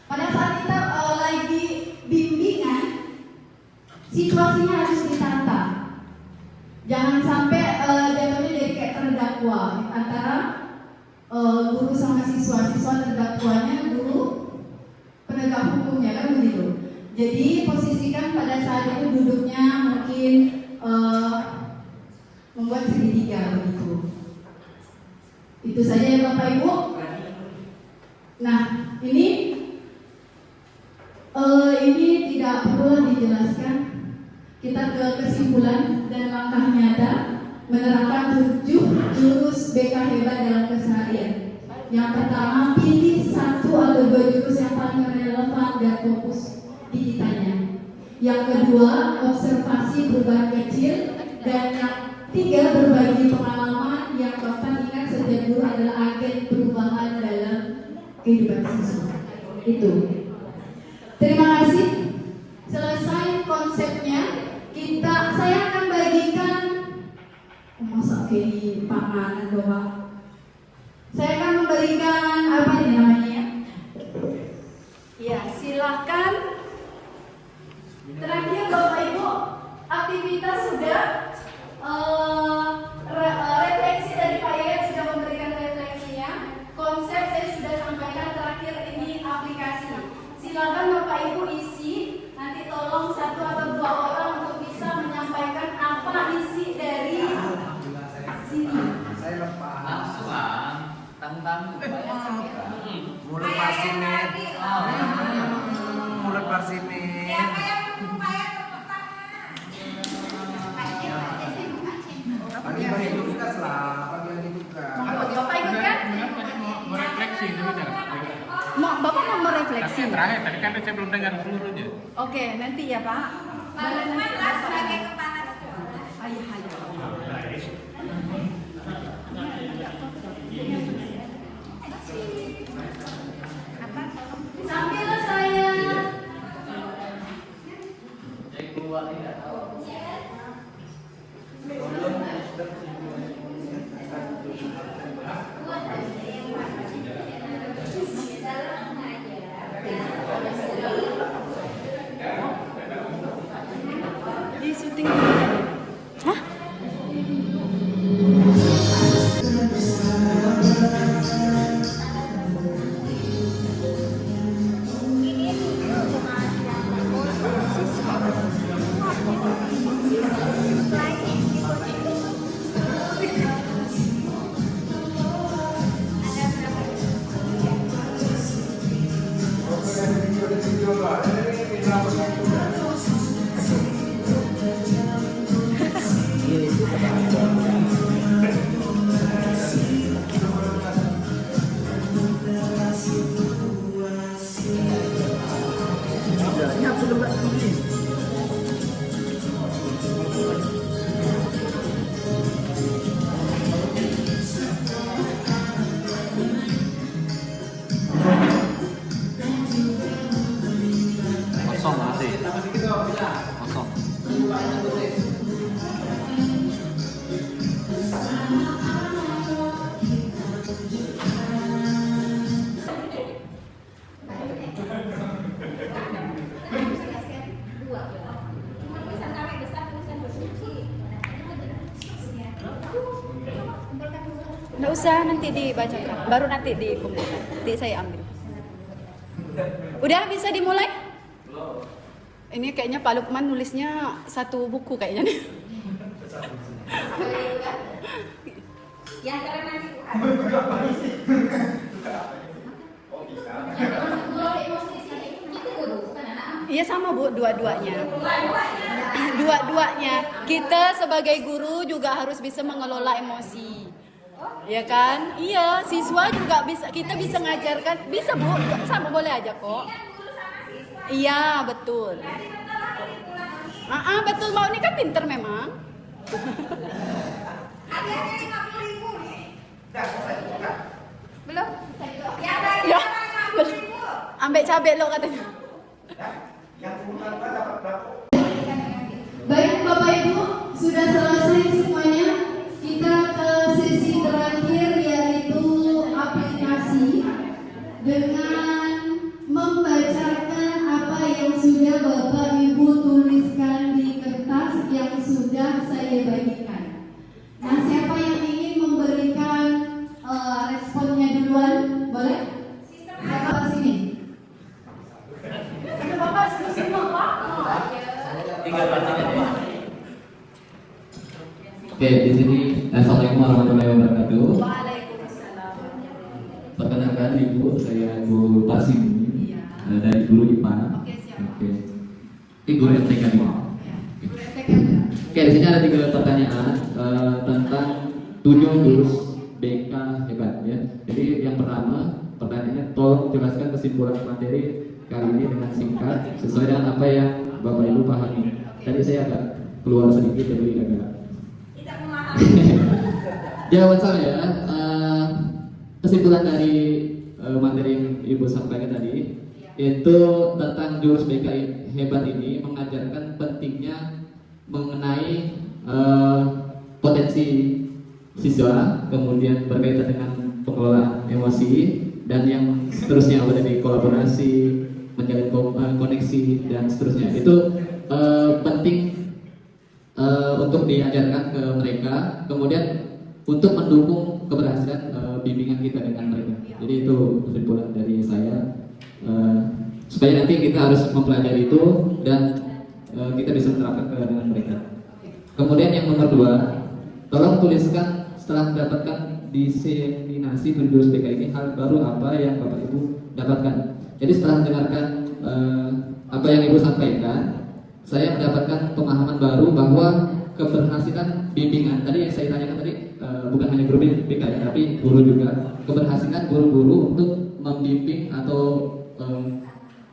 [SPEAKER 1] Pada saat kita lagi bimbingan, situasinya harus ditata. Jangan sampai jatuhnya jadi kayak terdakwa antara guru sama siswa terdakwanya guru penegak hukumnya kan begitu. Jadi posisikan pada saat itu duduknya mungkin membuat segitiga begitu. Itu saja ya Bapak Ibu. Nah ini tidak perlu dijelaskan. Kita ke kesimpulan dan langkah nyata menerapkan 7 jurus BK hebat dalam keseharian. Yang pertama, pilih 1 atau 2 jurus yang paling relevan dan fokus di kitanya. Yang kedua, observasi perubahan kecil. Dan yang 3, berbagi pengalaman yang bahkan ingat setiap guru adalah agen perubahan dalam kehidupan siswa. Itu. Terima kasih. Selesai konsepnya. Saya akan bagikan masa kayak panganan doang. Saya akan memberikan apa ini namanya? Ya, silakan. Terakhir Bapak Ibu, aktivitas sudah refleksi dari Pak Yayat sudah memberikan refleksinya. Konsep saya sudah sampaikan. Terakhir ini aplikasi. Silakan Bapak Ibu isi. Nanti tolong 1 atau 2 orang untuk bisa menyampaikan apa isi dari sini.
[SPEAKER 3] Saya lepas. Tamu-tamu.
[SPEAKER 5] Mulut parsimen. Mulut parsimen.
[SPEAKER 4] Siapa yang berupaya tepuk tangan?
[SPEAKER 5] Pagi-pagi juga lah, pagi-pagi juga.
[SPEAKER 1] Bapak ikut kan?
[SPEAKER 6] Mau refleksi sebentar.
[SPEAKER 1] Bapak mau merefleksi.
[SPEAKER 6] Terakhir tadi kan saya belum dengar seluruhnya.
[SPEAKER 1] Oke, nanti ya Pak.
[SPEAKER 4] Pak Lukman lah sebagai kepala sekolah.
[SPEAKER 1] Ayo. Sambil saya di syuting usah nanti dibacakan, baru nanti dikumpulkan. Nanti saya ambil. Udah bisa dimulai? Ini kayaknya Pak Lukman nulisnya satu buku kayaknya nih.
[SPEAKER 4] Yang keren nanti
[SPEAKER 1] Iya sama Bu, dua-duanya. Dua-duanya. Kita sebagai guru juga harus bisa mengelola emosi. Ya kan? Iya, siswa juga bisa, kita bisa ngajarkan, bisa Bu, sama boleh aja kok. Iya, betul. Betul, mau ini kan pinter memang.
[SPEAKER 4] ada 50.000 nih.
[SPEAKER 1] Belum?
[SPEAKER 4] Ya ada
[SPEAKER 1] Ya,
[SPEAKER 4] 50.000.
[SPEAKER 1] ambek cabai lo katanya. Baik Bapak Ibu, sudah selesai semuanya. Kita ke sesi terakhir yaitu aplikasi dengan membacakan apa yang sudah Bapak Ibu tuliskan di kertas yang sudah saya bagikan. Nah, siapa yang ingin memberikan responnya duluan? Boleh? Bapak sini. Bapak sini Bapak.
[SPEAKER 7] Oke, di sini Assalamualaikum warahmatullahi wabarakatuh.
[SPEAKER 1] Waalaikumsalam.
[SPEAKER 7] Perkenalkan Ibu, saya Bu Pasim dari guru IPA.
[SPEAKER 1] Oke, siap.
[SPEAKER 7] Oke. Ini guru MTK nih. Oke, di sini ada 3 pertanyaan tentang 7 jurus BK hebat ya. Jadi yang pertama, pertanyaannya tolong jelaskan kesimpulan materi kali ini dengan singkat sesuai dengan apa yang Bapak Ibu pahami. Tadi saya agak keluar sedikit jadi agak
[SPEAKER 4] Tidak memahami.
[SPEAKER 7] jawaban saya kesimpulan dari materi yang Ibu sampaikan tadi yaitu tentang jurus BK hebat ini mengajarkan pentingnya mengenai potensi siswa, kemudian berkaitan dengan pengelolaan emosi dan yang seterusnya ada di kolaborasi, menjalin koneksi dan seterusnya. Itu penting untuk diajarkan ke mereka, kemudian untuk mendukung keberhasilan bimbingan kita dengan mereka. Jadi itu kesimpulan dari saya, supaya nanti kita harus mempelajari itu dan kita bisa menerapkan dengan mereka. Kemudian yang nomor 2, tolong tuliskan setelah mendapatkan diseminasi jurus BK ini hal baru apa yang Bapak Ibu dapatkan. Jadi setelah mendengarkan apa yang Ibu sampaikan, saya mendapatkan pemahaman baru bahwa keberhasilan bimbingan tadi yang saya tanyakan tadi bukan hanya guru BK ya, tapi guru juga, keberhasilan guru-guru untuk membimbing atau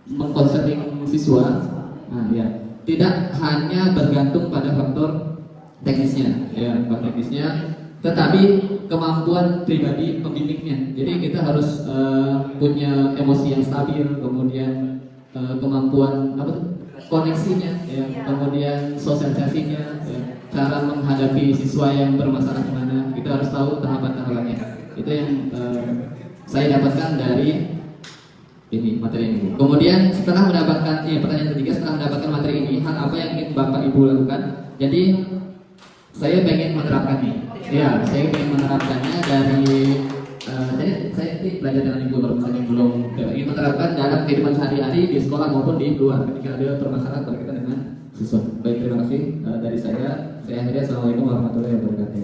[SPEAKER 7] mengkonseling siswa, nah ya, tidak hanya bergantung pada faktor teknisnya, ya, faktor teknisnya, tetapi kemampuan pribadi pembimbingnya. Jadi kita harus punya emosi yang stabil, kemudian kemampuan koneksinya, ya, kemudian sosialisasinya, ya, cara menghadapi siswa yang bermasalah gimana, kita harus tahu tahapan-tahapannya. Itu yang saya dapatkan dari ini materi ini. Kemudian setelah mendapatkan pertanyaan ketiga, setelah mendapatkan materi ini, hal apa yang ingin Bapak Ibu lakukan? Jadi saya pengen menerapkannya. Ya, saya ingin menerapkannya dari jadi saya ini belajar dengan Ibu misalnya belum ingin menerapkan dalam kehidupan sehari-hari di sekolah maupun di luar ketika ada permasalahan berkaitan dengan siswa. Baik, terima kasih dari saya. Saya akhiri. Assalamualaikum warahmatullahi wabarakatuh.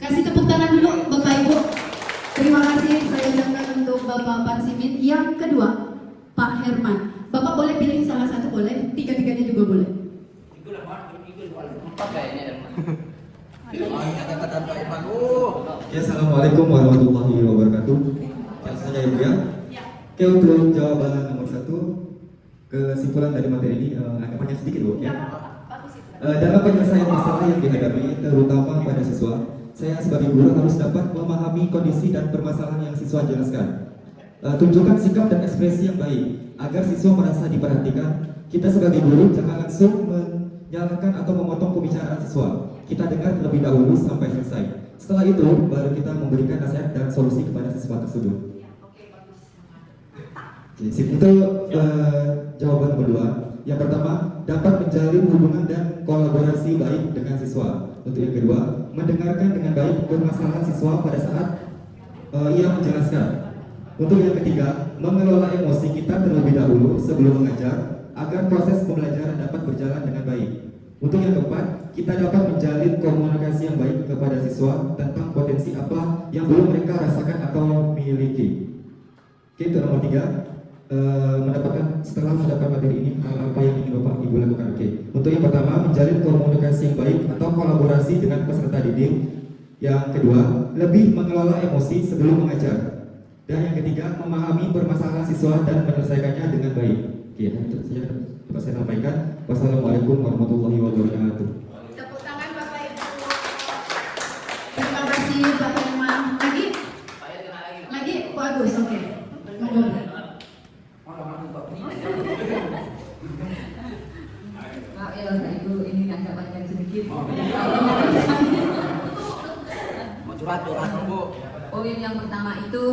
[SPEAKER 1] Kasih tepuk tangan dulu Bapak Ibu. Terima kasih saya ucapkan untuk Bapak Parsimin. Yang kedua, Pak Herman. Bapak boleh pilih salah satu, boleh? Tiga-tiganya juga boleh.
[SPEAKER 8] Ya, assalamualaikum warahmatullahi wabarakatuh. Saya Ibu ya. Oke, untuk jawaban nomor 1, kesimpulan dari materi ini agak panjang sedikit Bu ya. Dalam penyelesaian masalah yang dihadapi, terutama pada siswa, saya sebagai guru harus dapat memahami kondisi dan permasalahan yang siswa jelaskan. Tunjukkan sikap dan ekspresi yang baik agar siswa merasa diperhatikan. Kita sebagai guru jangan langsung menyalahkan atau memotong pembicaraan siswa. Kita dengar terlebih dahulu sampai selesai. Setelah itu baru kita memberikan nasihat dan solusi kepada siswa tersebut. Oke, itu jawaban nomor 2. Yang pertama, dapat menjalin hubungan dan kolaborasi baik dengan siswa. Untuk yang kedua, mendengarkan dengan baik permasalahan siswa pada saat ia menjelaskan. Untuk yang ketiga, mengelola emosi kita terlebih dahulu sebelum mengajar agar proses pembelajaran dapat berjalan dengan baik. Untuk yang keempat, kita dapat menjalin komunikasi yang baik kepada siswa tentang potensi apa yang belum mereka rasakan atau miliki. Oke, itu nomor 3. Setelah mendapat materi ini, hal apa yang ingin Bapak Ibu lakukan? Oke. Untuk yang pertama, menjalin komunikasi yang baik atau kolaborasi dengan peserta didik. Yang kedua, lebih mengelola emosi sebelum mengajar. Dan yang ketiga, memahami permasalahan siswa dan menyelesaikannya dengan baik. Oke, itu saja dapat saya sampaikan. Wassalamualaikum warahmatullahi wabarakatuh.
[SPEAKER 1] Tepuk tangan Bapak Ibu. Terima kasih Pak Herman. Lagi Pak Agus, oke. Monggo.
[SPEAKER 9] Maaf ya Bapak Ibu, ini agak panjang sedikit.
[SPEAKER 5] Mau curhat Bu.
[SPEAKER 9] Poin yang pertama itu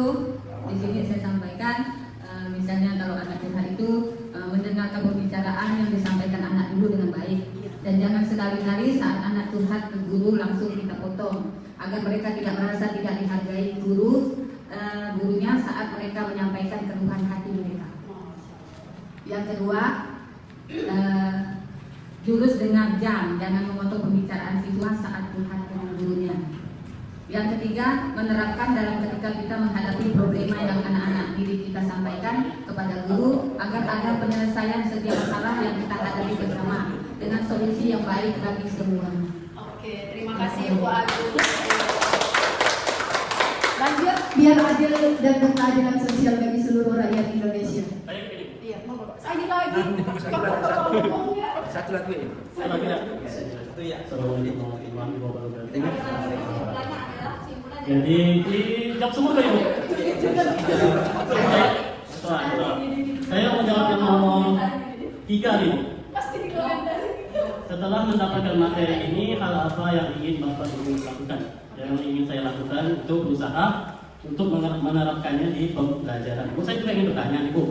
[SPEAKER 9] di sini saya sampaikan, misalnya kalau anak curhat itu mendengarkan pembicaraan yang disampaikan anak dulu dengan baik, dan jangan sekali-kali saat anak curhat ke guru langsung kita potong, agar mereka tidak merasa tidak dihargai gurunya saat mereka menyampaikan keluhan hati mereka. Yang kedua, jurus dengar jam, jangan memotong pembicaraan siswa saat curhat dengan gurunya. Yang ketiga, menerapkan dalam ketika kita menghadapi problema yang anak-anak didik kita sampaikan kepada guru, agar ada penyelesaian setiap masalah yang kita hadapi bersama dengan solusi yang baik bagi semua.
[SPEAKER 1] Oke, terima kasih Bu Agus. Lanjut, biar adil dan berkeadilan sosial bagi seluruh rakyat Indonesia. Iya, monggo. Saya lagi.
[SPEAKER 5] Satu lagi. Satu ya.
[SPEAKER 10] Assalamualaikum warahmatullahi wabarakatuh. Jadi dijawab semua kayu. Saya mau jawab yang nomor 3 nih. Setelah mendapatkan materi ini, hal apa yang ingin Bapak Ibu lakukan? Yang ingin saya lakukan itu berusaha untuk menerapkannya di pembelajaran. Saya juga ingin bertanya, Ibu.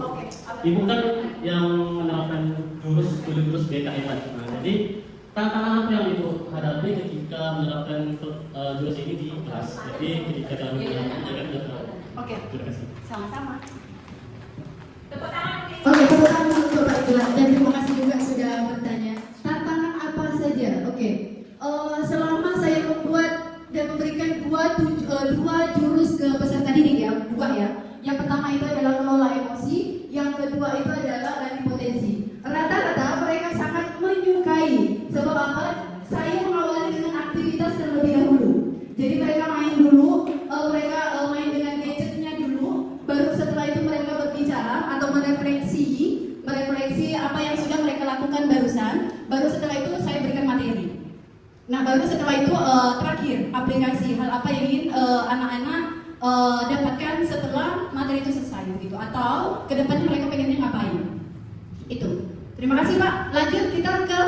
[SPEAKER 10] Ibu kan yang menerapkan jurus BK hebat. Nah, jadi tantangan apa yang Ibu hadapi ketika menerapkan jurus ini di kelas? Jadi ketika kami menerapkan.
[SPEAKER 1] Oke.
[SPEAKER 10] Terima kasih.
[SPEAKER 1] Sama-sama.
[SPEAKER 4] Tepuk tangan.
[SPEAKER 1] Oke, tepuk tangan untuk Pak Ibu dan terima kasih juga sudah bertanya. Tantangan apa saja? Oke. Selama saya membuat dan memberikan dua jurus ke peserta didik ya, dua ya. Yang pertama itu adalah mengelola emosi, yang kedua itu adalah latih potensi. Rata-rata mereka sangat menyukai. Sebab apa? Saya mengawali dengan aktivitas terlebih dahulu. Jadi mereka main dulu, mereka main dengan gadgetnya dulu, baru setelah itu mereka berbicara atau merefleksi apa yang sudah mereka lakukan barusan. Baru setelah itu saya berikan materi. Nah, baru setelah itu terakhir aplikasi hal apa yang ingin anak-anak dapatkan setelah materi itu selesai gitu, atau kedepannya mereka pengennya ngapain. Itu. Terima kasih Pak. Lanjut kita ke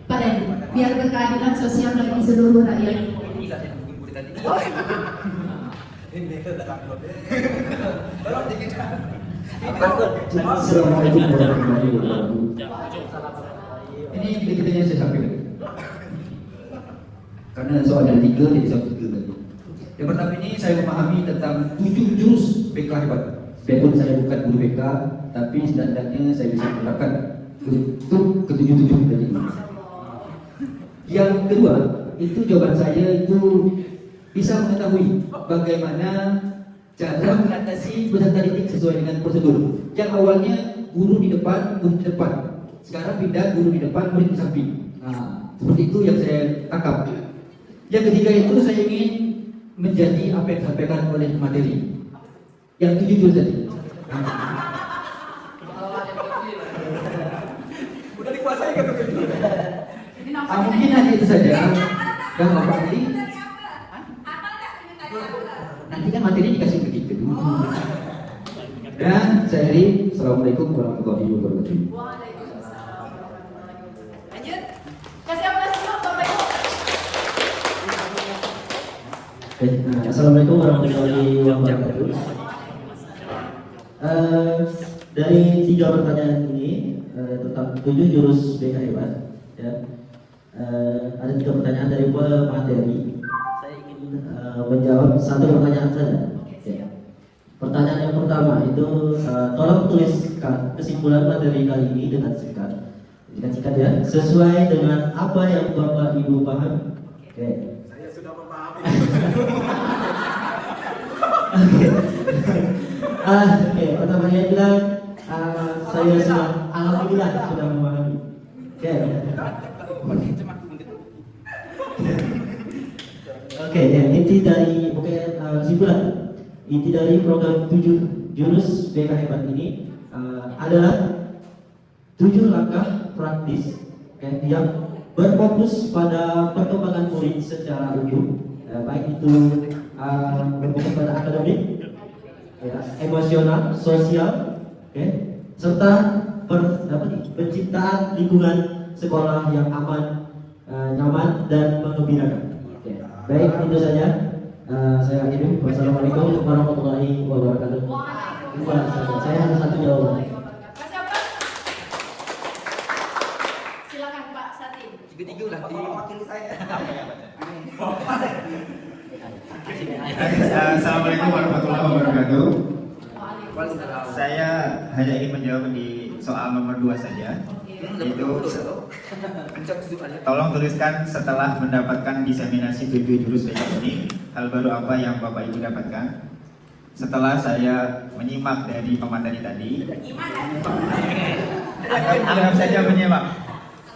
[SPEAKER 1] Pak Dhani. Biar berkeadilan sosial bagi seluruh rakyat.
[SPEAKER 8] Assalamualaikum warahmatullahi wabarakatuh. Ini kita saya sampaikan. Karena soal ada 3 jadi 1 tadi. Yang pertama ini saya memahami tentang 7 jurus BK hebat. Walaupun saya bukan guru BK, tapi setidaknya saya bisa menerapkan untuk ke-7 tadi. Yang kedua, itu jawaban saya itu bisa mengetahui bagaimana cara mengatasi peserta didik sesuai dengan prosedur. Yang awalnya guru di depan, murid di depan. Sekarang pindah guru di depan, murid di samping. Nah, seperti itu yang saya tangkap. Yang ketiga itu saya ingin menjadi apa yang disampaikan oleh materi. Yang 7 jurus tadi.
[SPEAKER 5] Udah dikuasai kan tuh.
[SPEAKER 8] Mungkin hanya itu saja. Dan Bapak ini nanti kan materi dikasih ke kita dulu. Dan saya Eri, Assalamualaikum warahmatullahi wabarakatuh.
[SPEAKER 1] Waalaikumsalam. Lanjut. Kasih aplaus dulu Bapak Ibu.
[SPEAKER 10] Assalamualaikum warahmatullahi wabarakatuh. Dari 3 pertanyaan ini,
[SPEAKER 11] tentang 7 jurus BK hebat. Ya. Ada 3 pertanyaan dari pemateri. Saya ingin menjawab 1 pertanyaan saja. Ya. Pertanyaan yang pertama itu tolong tuliskan kesimpulan materi kali ini dengan singkat. Dengan singkat ya, sesuai dengan apa yang Bapak Ibu paham. Oke.
[SPEAKER 5] Saya sudah memahami.
[SPEAKER 11] Oke, pertamanya bilang saya sudah alhamdulillah sudah memahami. Oke. Oke, ya, inti dari kesimpulan. Inti dari program 7 jurus BK hebat ini adalah 7 langkah praktis yang berfokus pada perkembangan murid secara umum, baik itu berfokus pada akademik, emosional, sosial, serta penciptaan lingkungan sekolah yang aman, nyaman dan menggembirakan. Baik, itu saja. Saya akhiri. Wassalamualaikum warahmatullahi wabarakatuh. Saya hanya 1 jawaban.
[SPEAKER 4] Silakan Pak Satin.
[SPEAKER 5] Tiga udah diwakili saya.
[SPEAKER 12] Assalamualaikum warahmatullahi wabarakatuh. Saya hanya ingin menjawab di soal nomor 2 saja. Itu tolong tuliskan setelah mendapatkan diseminasi 7 jurus BK ini, hal baru apa yang Bapak Ibu dapatkan? Setelah saya menyimak dari pemateri tadi, anggap saja menyimak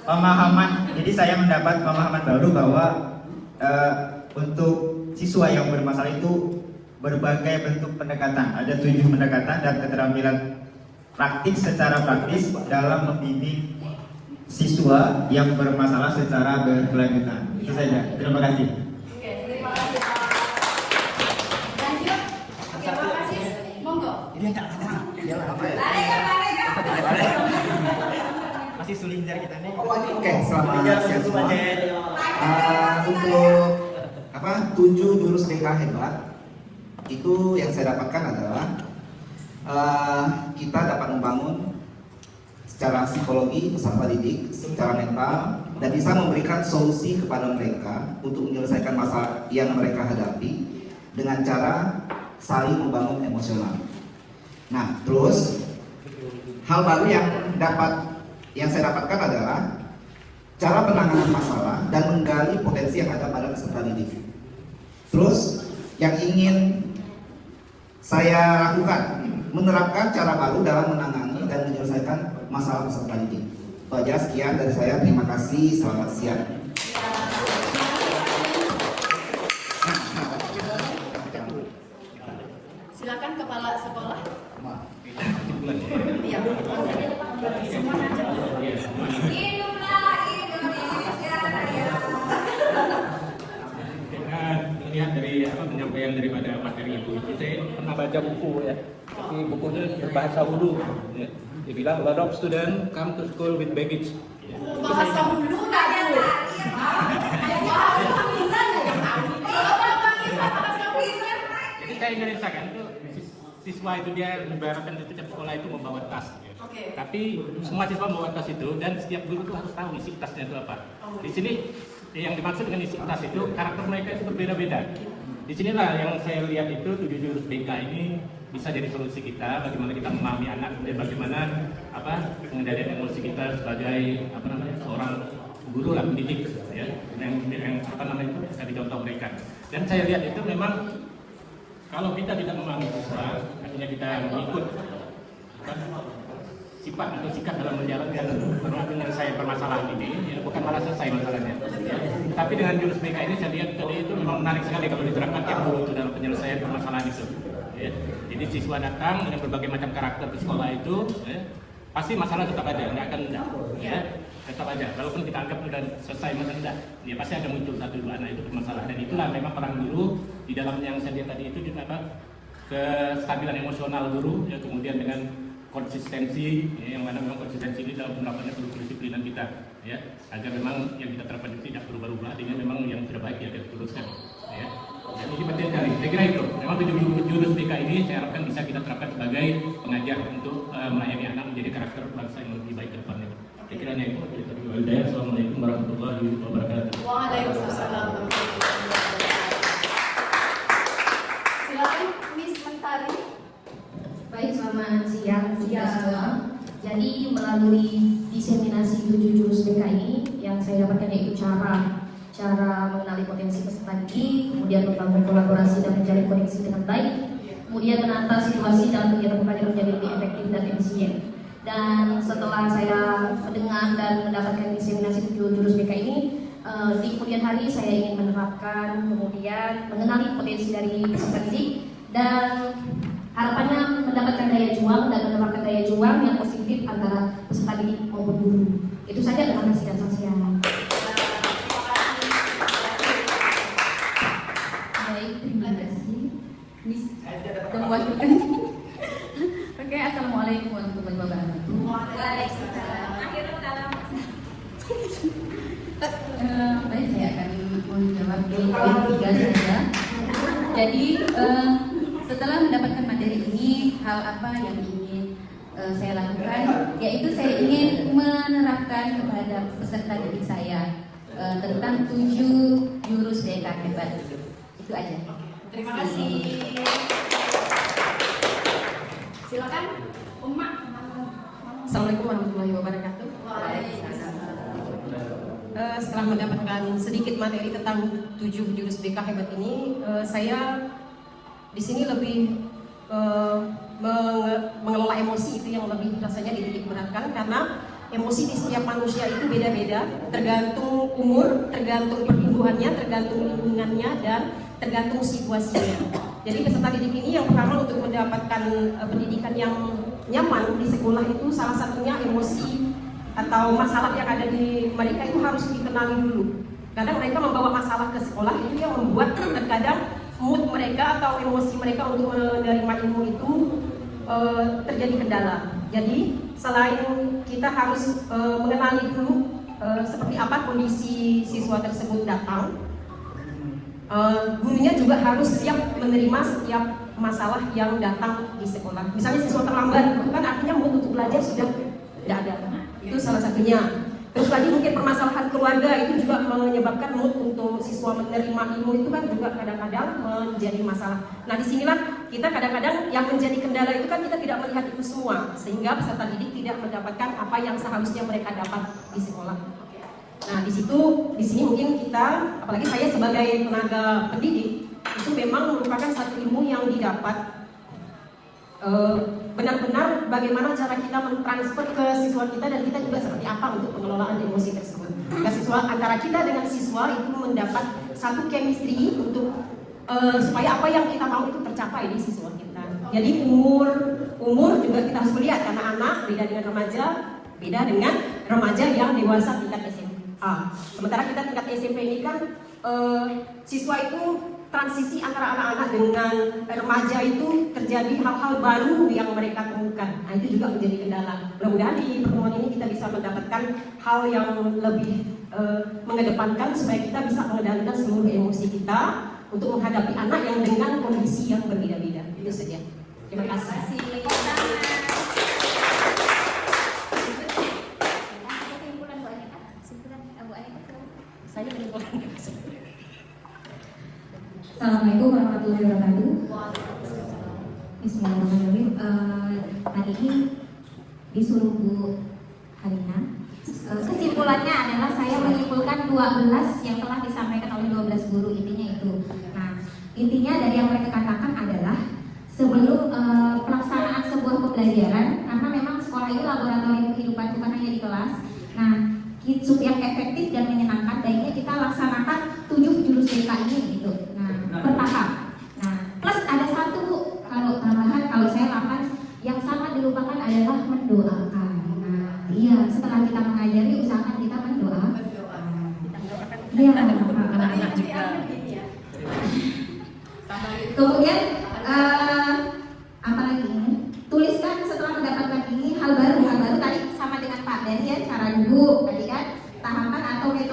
[SPEAKER 12] pemahaman. Jadi saya mendapat pemahaman baru bahwa untuk siswa yang bermasalah itu berbagai bentuk pendekatan. Ada 7 pendekatan dan keterampilan praktik secara praktis dalam membimbing siswa yang bermasalah secara berkelanjutan. Itu saja. Terima kasih.
[SPEAKER 4] Oke, terima kasih Pak. Lanjut. Oke, Pak Kasis, monggo.
[SPEAKER 5] Ini yang tak lama. Dia lama ya. Masih sulinjar kita nih.
[SPEAKER 13] Oke, selamat siang semua. Untuk 7 jurus BK hebat itu yang saya dapatkan adalah kita dapat membangun secara psikologi peserta didik, secara mental, dan bisa memberikan solusi kepada mereka untuk menyelesaikan masalah yang mereka hadapi dengan cara saling membangun emosional. Nah, terus hal baru yang saya dapatkan adalah cara penanganan masalah dan menggali potensi yang ada pada peserta didik. Terus yang ingin saya lakukan, menerapkan cara baru dalam menangani dan menyelesaikan masalah peserta didik. Itu aja, sekian dari saya. Terima kasih. Selamat siang.
[SPEAKER 4] Silakan Kepala Sekolah. Iya. Semua aja. Hiduplah Indonesia Raya.
[SPEAKER 6] Melihat dari penyampaian daripada materi Ibu, saya pernah baca buku ya. Tapi bukunya berbahasa Hulu. Ya. Dia bilang a lot of students come to school with baggage. Ya.
[SPEAKER 4] Bahasa Hulu nggak ada.
[SPEAKER 6] Jadi saya Indonesia kan itu siswa itu dia ibaratkan di setiap sekolah itu membawa tas. Ya.
[SPEAKER 4] Okay.
[SPEAKER 6] Tapi semua siswa membawa tas itu dan setiap guru itu harus tahu isi tasnya itu apa. Di sini yang dimaksud dengan isi tas itu karakter mereka itu berbeda-beda. Di sinilah yang saya lihat itu 7 jurus BK ini bisa jadi solusi kita bagaimana kita memahami anak dan bagaimana pengendalian emosi kita sebagai seorang guru lah, pendidik ya yang itu bisa dicontoh mereka. Dan saya lihat itu memang kalau kita tidak memahami siswa, artinya kita mengikut sifat atau sikap dalam menjalankan penyelesaian permasalahan ini, ya, bukan malah selesai masalahnya. Ya. Tapi dengan jurus BK ini saya lihat tadi itu memang menarik sekali kalau diterapkan tiap guru itu dalam penyelesaian permasalahan itu. Ya. Jadi siswa datang dengan berbagai macam karakter ke sekolah itu, ya, pasti masalah tetap ada, nggak akan enggak. Ya. Tetap aja, walaupun kita anggap sudah selesai masalah enggak, ya pasti ada muncul 1-2 anak itu bermasalah. Dan itulah memang peran guru di dalam yang saya lihat tadi itu kestabilan emosional guru, ya, kemudian dengan konsistensi, ya, yang mana memang konsistensi ini dalam penerapannya perlu kedisiplinan kita, ya, agar memang yang kita terapkan itu tidak berubah-ubah, dengan memang yang sudah baik ya kita teruskan, ya. Uji materi daring. Saya kira itu. Memang 7 jurus BK ini saya harapkan bisa kita terapkan sebagai pengajar untuk melayani anak menjadi karakter bangsa yang lebih baik ke depannya. Saya kira itu. Assalamualaikum warahmatullahi wabarakatuh.
[SPEAKER 4] Waalaikumsalam. Silakan Miss Mentari.
[SPEAKER 14] Baik, selamat siang kita semua. Jadi melalui diseminasi 7 jurus BK ini yang saya dapatkan yaitu cara mengenali potensi peserta didik, kemudian membangun kolaborasi dan menjalin koneksi dengan baik, kemudian menata situasi dalam kegiatan pembelajaran menjadi lebih efektif dan efisien. Dan setelah saya mendengar dan mendapatkan diseminasi 7 jurus BK ini, di kemudian hari saya ingin menerapkan, kemudian mengenali potensi dari peserta didik dan harapannya mendapatkan daya juang dan menerapkan daya juang yang positif antara peserta didik maupun guru. Itu saja, terima kasih dan selamat siang.
[SPEAKER 1] Baik, terima kasih Miss dan mewakilkan. Oke, assalamualaikum warahmatullahi wabarakatuh.
[SPEAKER 4] Waalaikumsalam.
[SPEAKER 1] Baik, saya akan menjawab di poin 3 saja. Jadi setelah mendapatkan materi ini, hal apa yang ingin saya lakukan? Yaitu saya ingin menerapkan kepada peserta didik saya tentang 7 jurus BK hebat. Itu aja.
[SPEAKER 4] Terima kasih. Silakan Umma.
[SPEAKER 15] Assalamualaikum warahmatullahi wabarakatuh. Setelah mendapatkan sedikit materi tentang 7 jurus BK hebat ini, saya di sini lebih mengelola emosi itu yang lebih rasanya dititik beratkan, karena emosi di setiap manusia itu beda-beda, tergantung umur, tergantung pertumbuhannya, tergantung lingkungannya, dan tergantung situasinya. Jadi peserta didik ini yang pertama untuk mendapatkan pendidikan yang nyaman di sekolah itu salah satunya emosi atau masalah yang ada di mereka itu harus dikenali dulu. Kadang mereka membawa masalah ke sekolah, itu yang membuat terkadang mood mereka atau emosi mereka untuk menerima ilmu itu terjadi kendala. Jadi selain kita harus mengenali dulu seperti apa kondisi siswa tersebut datang, gurunya juga harus siap menerima setiap masalah yang datang di sekolah. Misalnya siswa terlambat, itu kan artinya mood untuk belajar sudah tidak ada. Itu salah satunya. Terus lagi mungkin permasalahan keluarga itu juga menyebabkan mood untuk siswa menerima ilmu itu kan juga kadang-kadang menjadi masalah. Nah disinilah kita kadang-kadang yang menjadi kendala itu kan kita tidak melihat itu semua, sehingga peserta didik tidak mendapatkan apa yang seharusnya mereka dapat di sekolah. Nah di sini mungkin kita, apalagi saya sebagai tenaga pendidik, itu memang merupakan satu ilmu yang didapat benar-benar bagaimana cara kita mentransfer ke siswa kita, dan kita juga seperti apa untuk pengelolaan emosi tersebut. Siswa antara kita dengan siswa itu mendapat satu chemistry untuk supaya apa yang kita mau itu tercapai di siswa kita. Jadi umur juga kita harus melihat, karena anak beda dengan remaja yang dewasa tingkat SMA. Sementara kita tingkat SMP ini kan siswa itu transisi antara anak-anak dengan remaja itu terjadi hal-hal baru yang mereka temukan. Nah itu juga menjadi kendala. Mudah-mudahan di pertemuan ini kita bisa mendapatkan hal yang lebih mengedepankan supaya kita bisa mengendalikan seluruh emosi kita untuk menghadapi anak yang dengan kondisi yang berbeda-beda. Itu saja. Terima kasih.
[SPEAKER 14] Assalamualaikum warahmatullahi wabarakatuh. Bismillahirrahmanirrahim. Tadi ini disuruh Bu Karina. Kesimpulannya adalah saya menyimpulkan 12 yang telah disampaikan oleh 12 guru, intinya itu. Nah, intinya dari yang mereka katakan adalah sebelum pelaksanaan sebuah pembelajaran, karena memang sekolah itu laboratorium kehidupan, bukan hanya di kelas. Nah, supaya efektif dan menyenangkan, baiknya kita laksanakan 7 jurus BK ini gitu. Bertahap. Nah, plus ada satu Bu, kalau tambahan, kalau saya 8 yang sangat dilupakan adalah mendoakan. Nah, iya, setelah kita mengajari, usahakan kita mendoakan. Iya, anak-anak juga. Kemudian apa lagi ini? Tuliskan setelah mendapatkan ini hal baru tadi sama dengan Pak Dari ya, cara duduk tadi kan, tahapan atau metode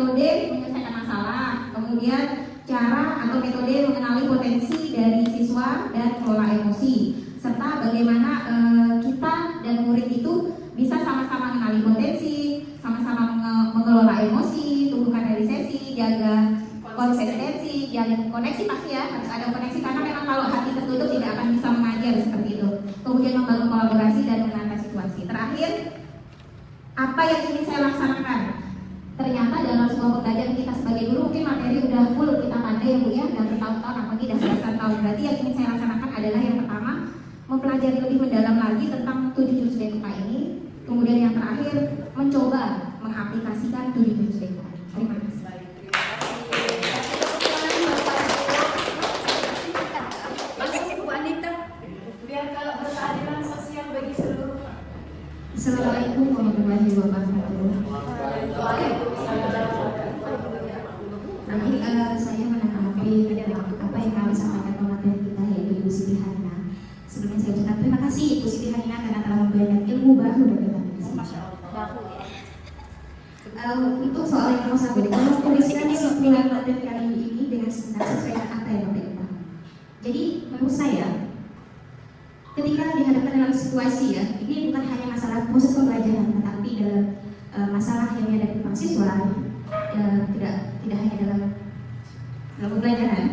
[SPEAKER 14] terakhir, apa yang ingin saya laksanakan? Ternyata dalam sebuah pembelajaran kita sebagai guru mungkin materi udah full kita pandai ya Bu ya, dan bertahun-tahun apalagi dan belasan tahun. Berarti yang ingin saya laksanakan adalah yang pertama, mempelajari lebih mendalam lagi tentang 7 jurus BK ini. Kemudian yang terakhir, mencoba mengaplikasikan 7 jurus BK. Terima kasih. Assalamualaikum warahmatullahi wabarakatuh. Jadi saya menanggapi apa yang kami sampaikan pemateri kita yaitu Ibu Siti Harina. Sebelumnya saya ucapkan terima kasih Ibu Siti Harina karena telah memberikan ilmu baru bagi kami. Untuk soal yang nomor 1, kalau tuliskan kesimpulan materi kali ini dengan sebenarnya sesuai dengan apa yang Bapak Ibu. Jadi menurut saya, ketika dihadapkan dalam situasi ya, ini bukan hanya masalah proses pembelajaran, tetapi dalam masalah yang dihadapi mahasiswa, tidak hanya dalam pembelajaran,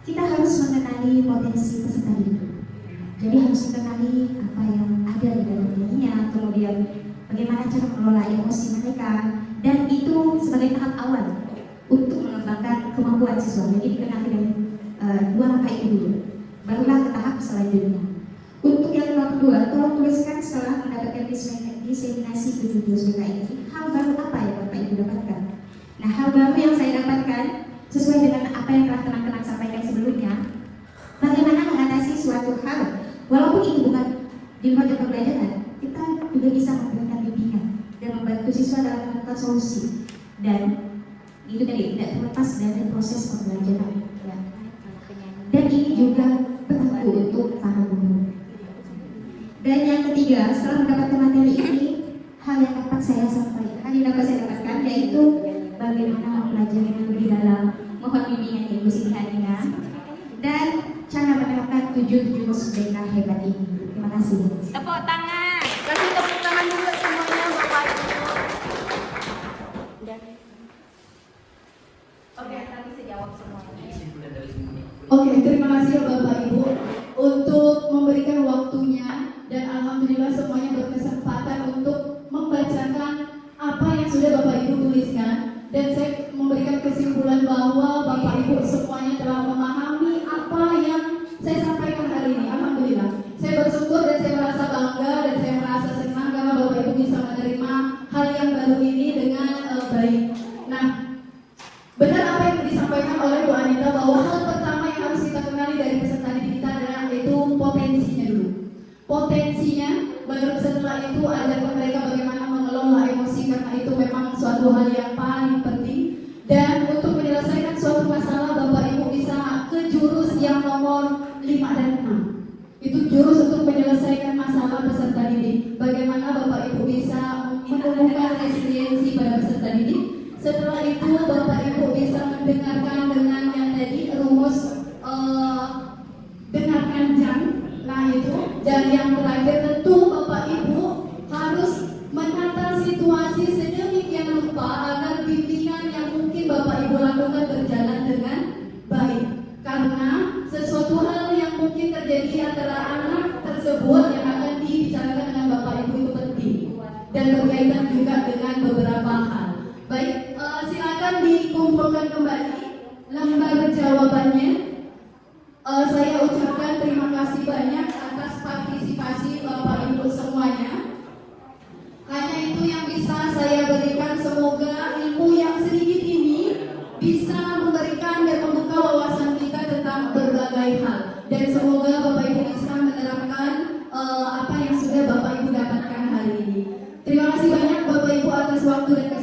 [SPEAKER 14] kita harus mengenali potensi peserta didik. Jadi harus mengenali apa yang ada di dalam dirinya, kemudian bagaimana cara mengelola emosi mereka, dan itu sebagai tahap awal untuk mengembangkan kemampuan siswa. Jadi dikenali dari 2 langkah itu dulu, barulah ke tahap selanjutnya. Untuk yang nomor 2, tolong tuliskan setelah mendapatkan diseminasi 7 jurus BK ini, hal baru apa yang Bapak Ibu dapatkan? Nah, hal baru yang saya dapatkan sesuai dengan apa yang telah teman-teman sampaikan sebelumnya, bagaimana mengatasi suatu hal, walaupun itu bukan di luar jam pembelajaran, kita juga bisa memberikan bimbingan dan membantu siswa dalam menemukan solusi. Dan itu tadi tidak terlepas dari proses pembelajaran. Ya. Dan ini juga berlaku untuk para guru. Dan yang ketiga, setelah mendapatkan materi ini, hal yang dapat saya dapatkan yaitu bagaimana mempelajari yang lebih dalam, mohon bimbingan Ibu Siti Harina, dan cara menerapkan 7 jurus BK hebat ini. Terima kasih.
[SPEAKER 4] Tepuk tangan. Kasih tepuk tangan dulu semuanya Bapak Ibu. Oke, nanti saya jawab semuanya.
[SPEAKER 1] Oke, terima kasih Bapak Ibu untuk memberikan waktunya, dan alhamdulillah semuanya berkesempatan untuk membacakan apa yang sudah Bapak Ibu tuliskan, dan saya memberikan kesimpulan bahwa Bapak Ibu semuanya telah memahami apa yang saya sampaikan hari ini. Alhamdulillah, saya bersyukur dan saya merasa bangga dan saya merasa senang karena Bapak Ibu bisa menerima hal yang baru ini dengan baik. Nah, benar apa yang disampaikan oleh Bu Anita bahwa hal pertama yang harus kita kenali dari peserta didik kita adalah itu potensinya dulu. Potensinya, baru setelah itu ajarkan mereka bagaimana mengelola emosi, karena itu memang suatu hal yang paling penting. Dan untuk menyelesaikan suatu masalah, Bapak Ibu bisa ke jurus yang nomor 5 dan 6. Itu jurus untuk menyelesaikan masalah peserta didik. Bagaimana Bapak Ibu bisa menumbuhkan resiliensi pada peserta didik. Setelah itu Bapak Ibu bisa mendengarkan dengan yang tadi rumus dengarkan jam. Nah itu, dan yang terakhir tentu Bapak Ibu harus menata situasi sedemikian rupa agar bimbingan yang mungkin Bapak Ibu lakukan berjalan dengan baik. Karena sesuatu hal yang mungkin terjadi antara anak tersebut yang akan dibicarakan dengan Bapak Ibu itu penting dan berkaitan juga dengan beberapa hal. Baik, silakan dikumpulkan kembali lembar jawabannya. Saya ucapkan terima kasih banyak atas partisipasi Bapak Ibu semuanya. Hanya itu yang bisa saya berikan, semoga ilmu yang sedikit ini bisa memberikan dan membuka wawasan kita tentang berbagai hal. Dan semoga Bapak Ibu bisa menerapkan apa yang sudah Bapak Ibu dapatkan hari ini. Terima kasih banyak Bapak Ibu atas waktu dan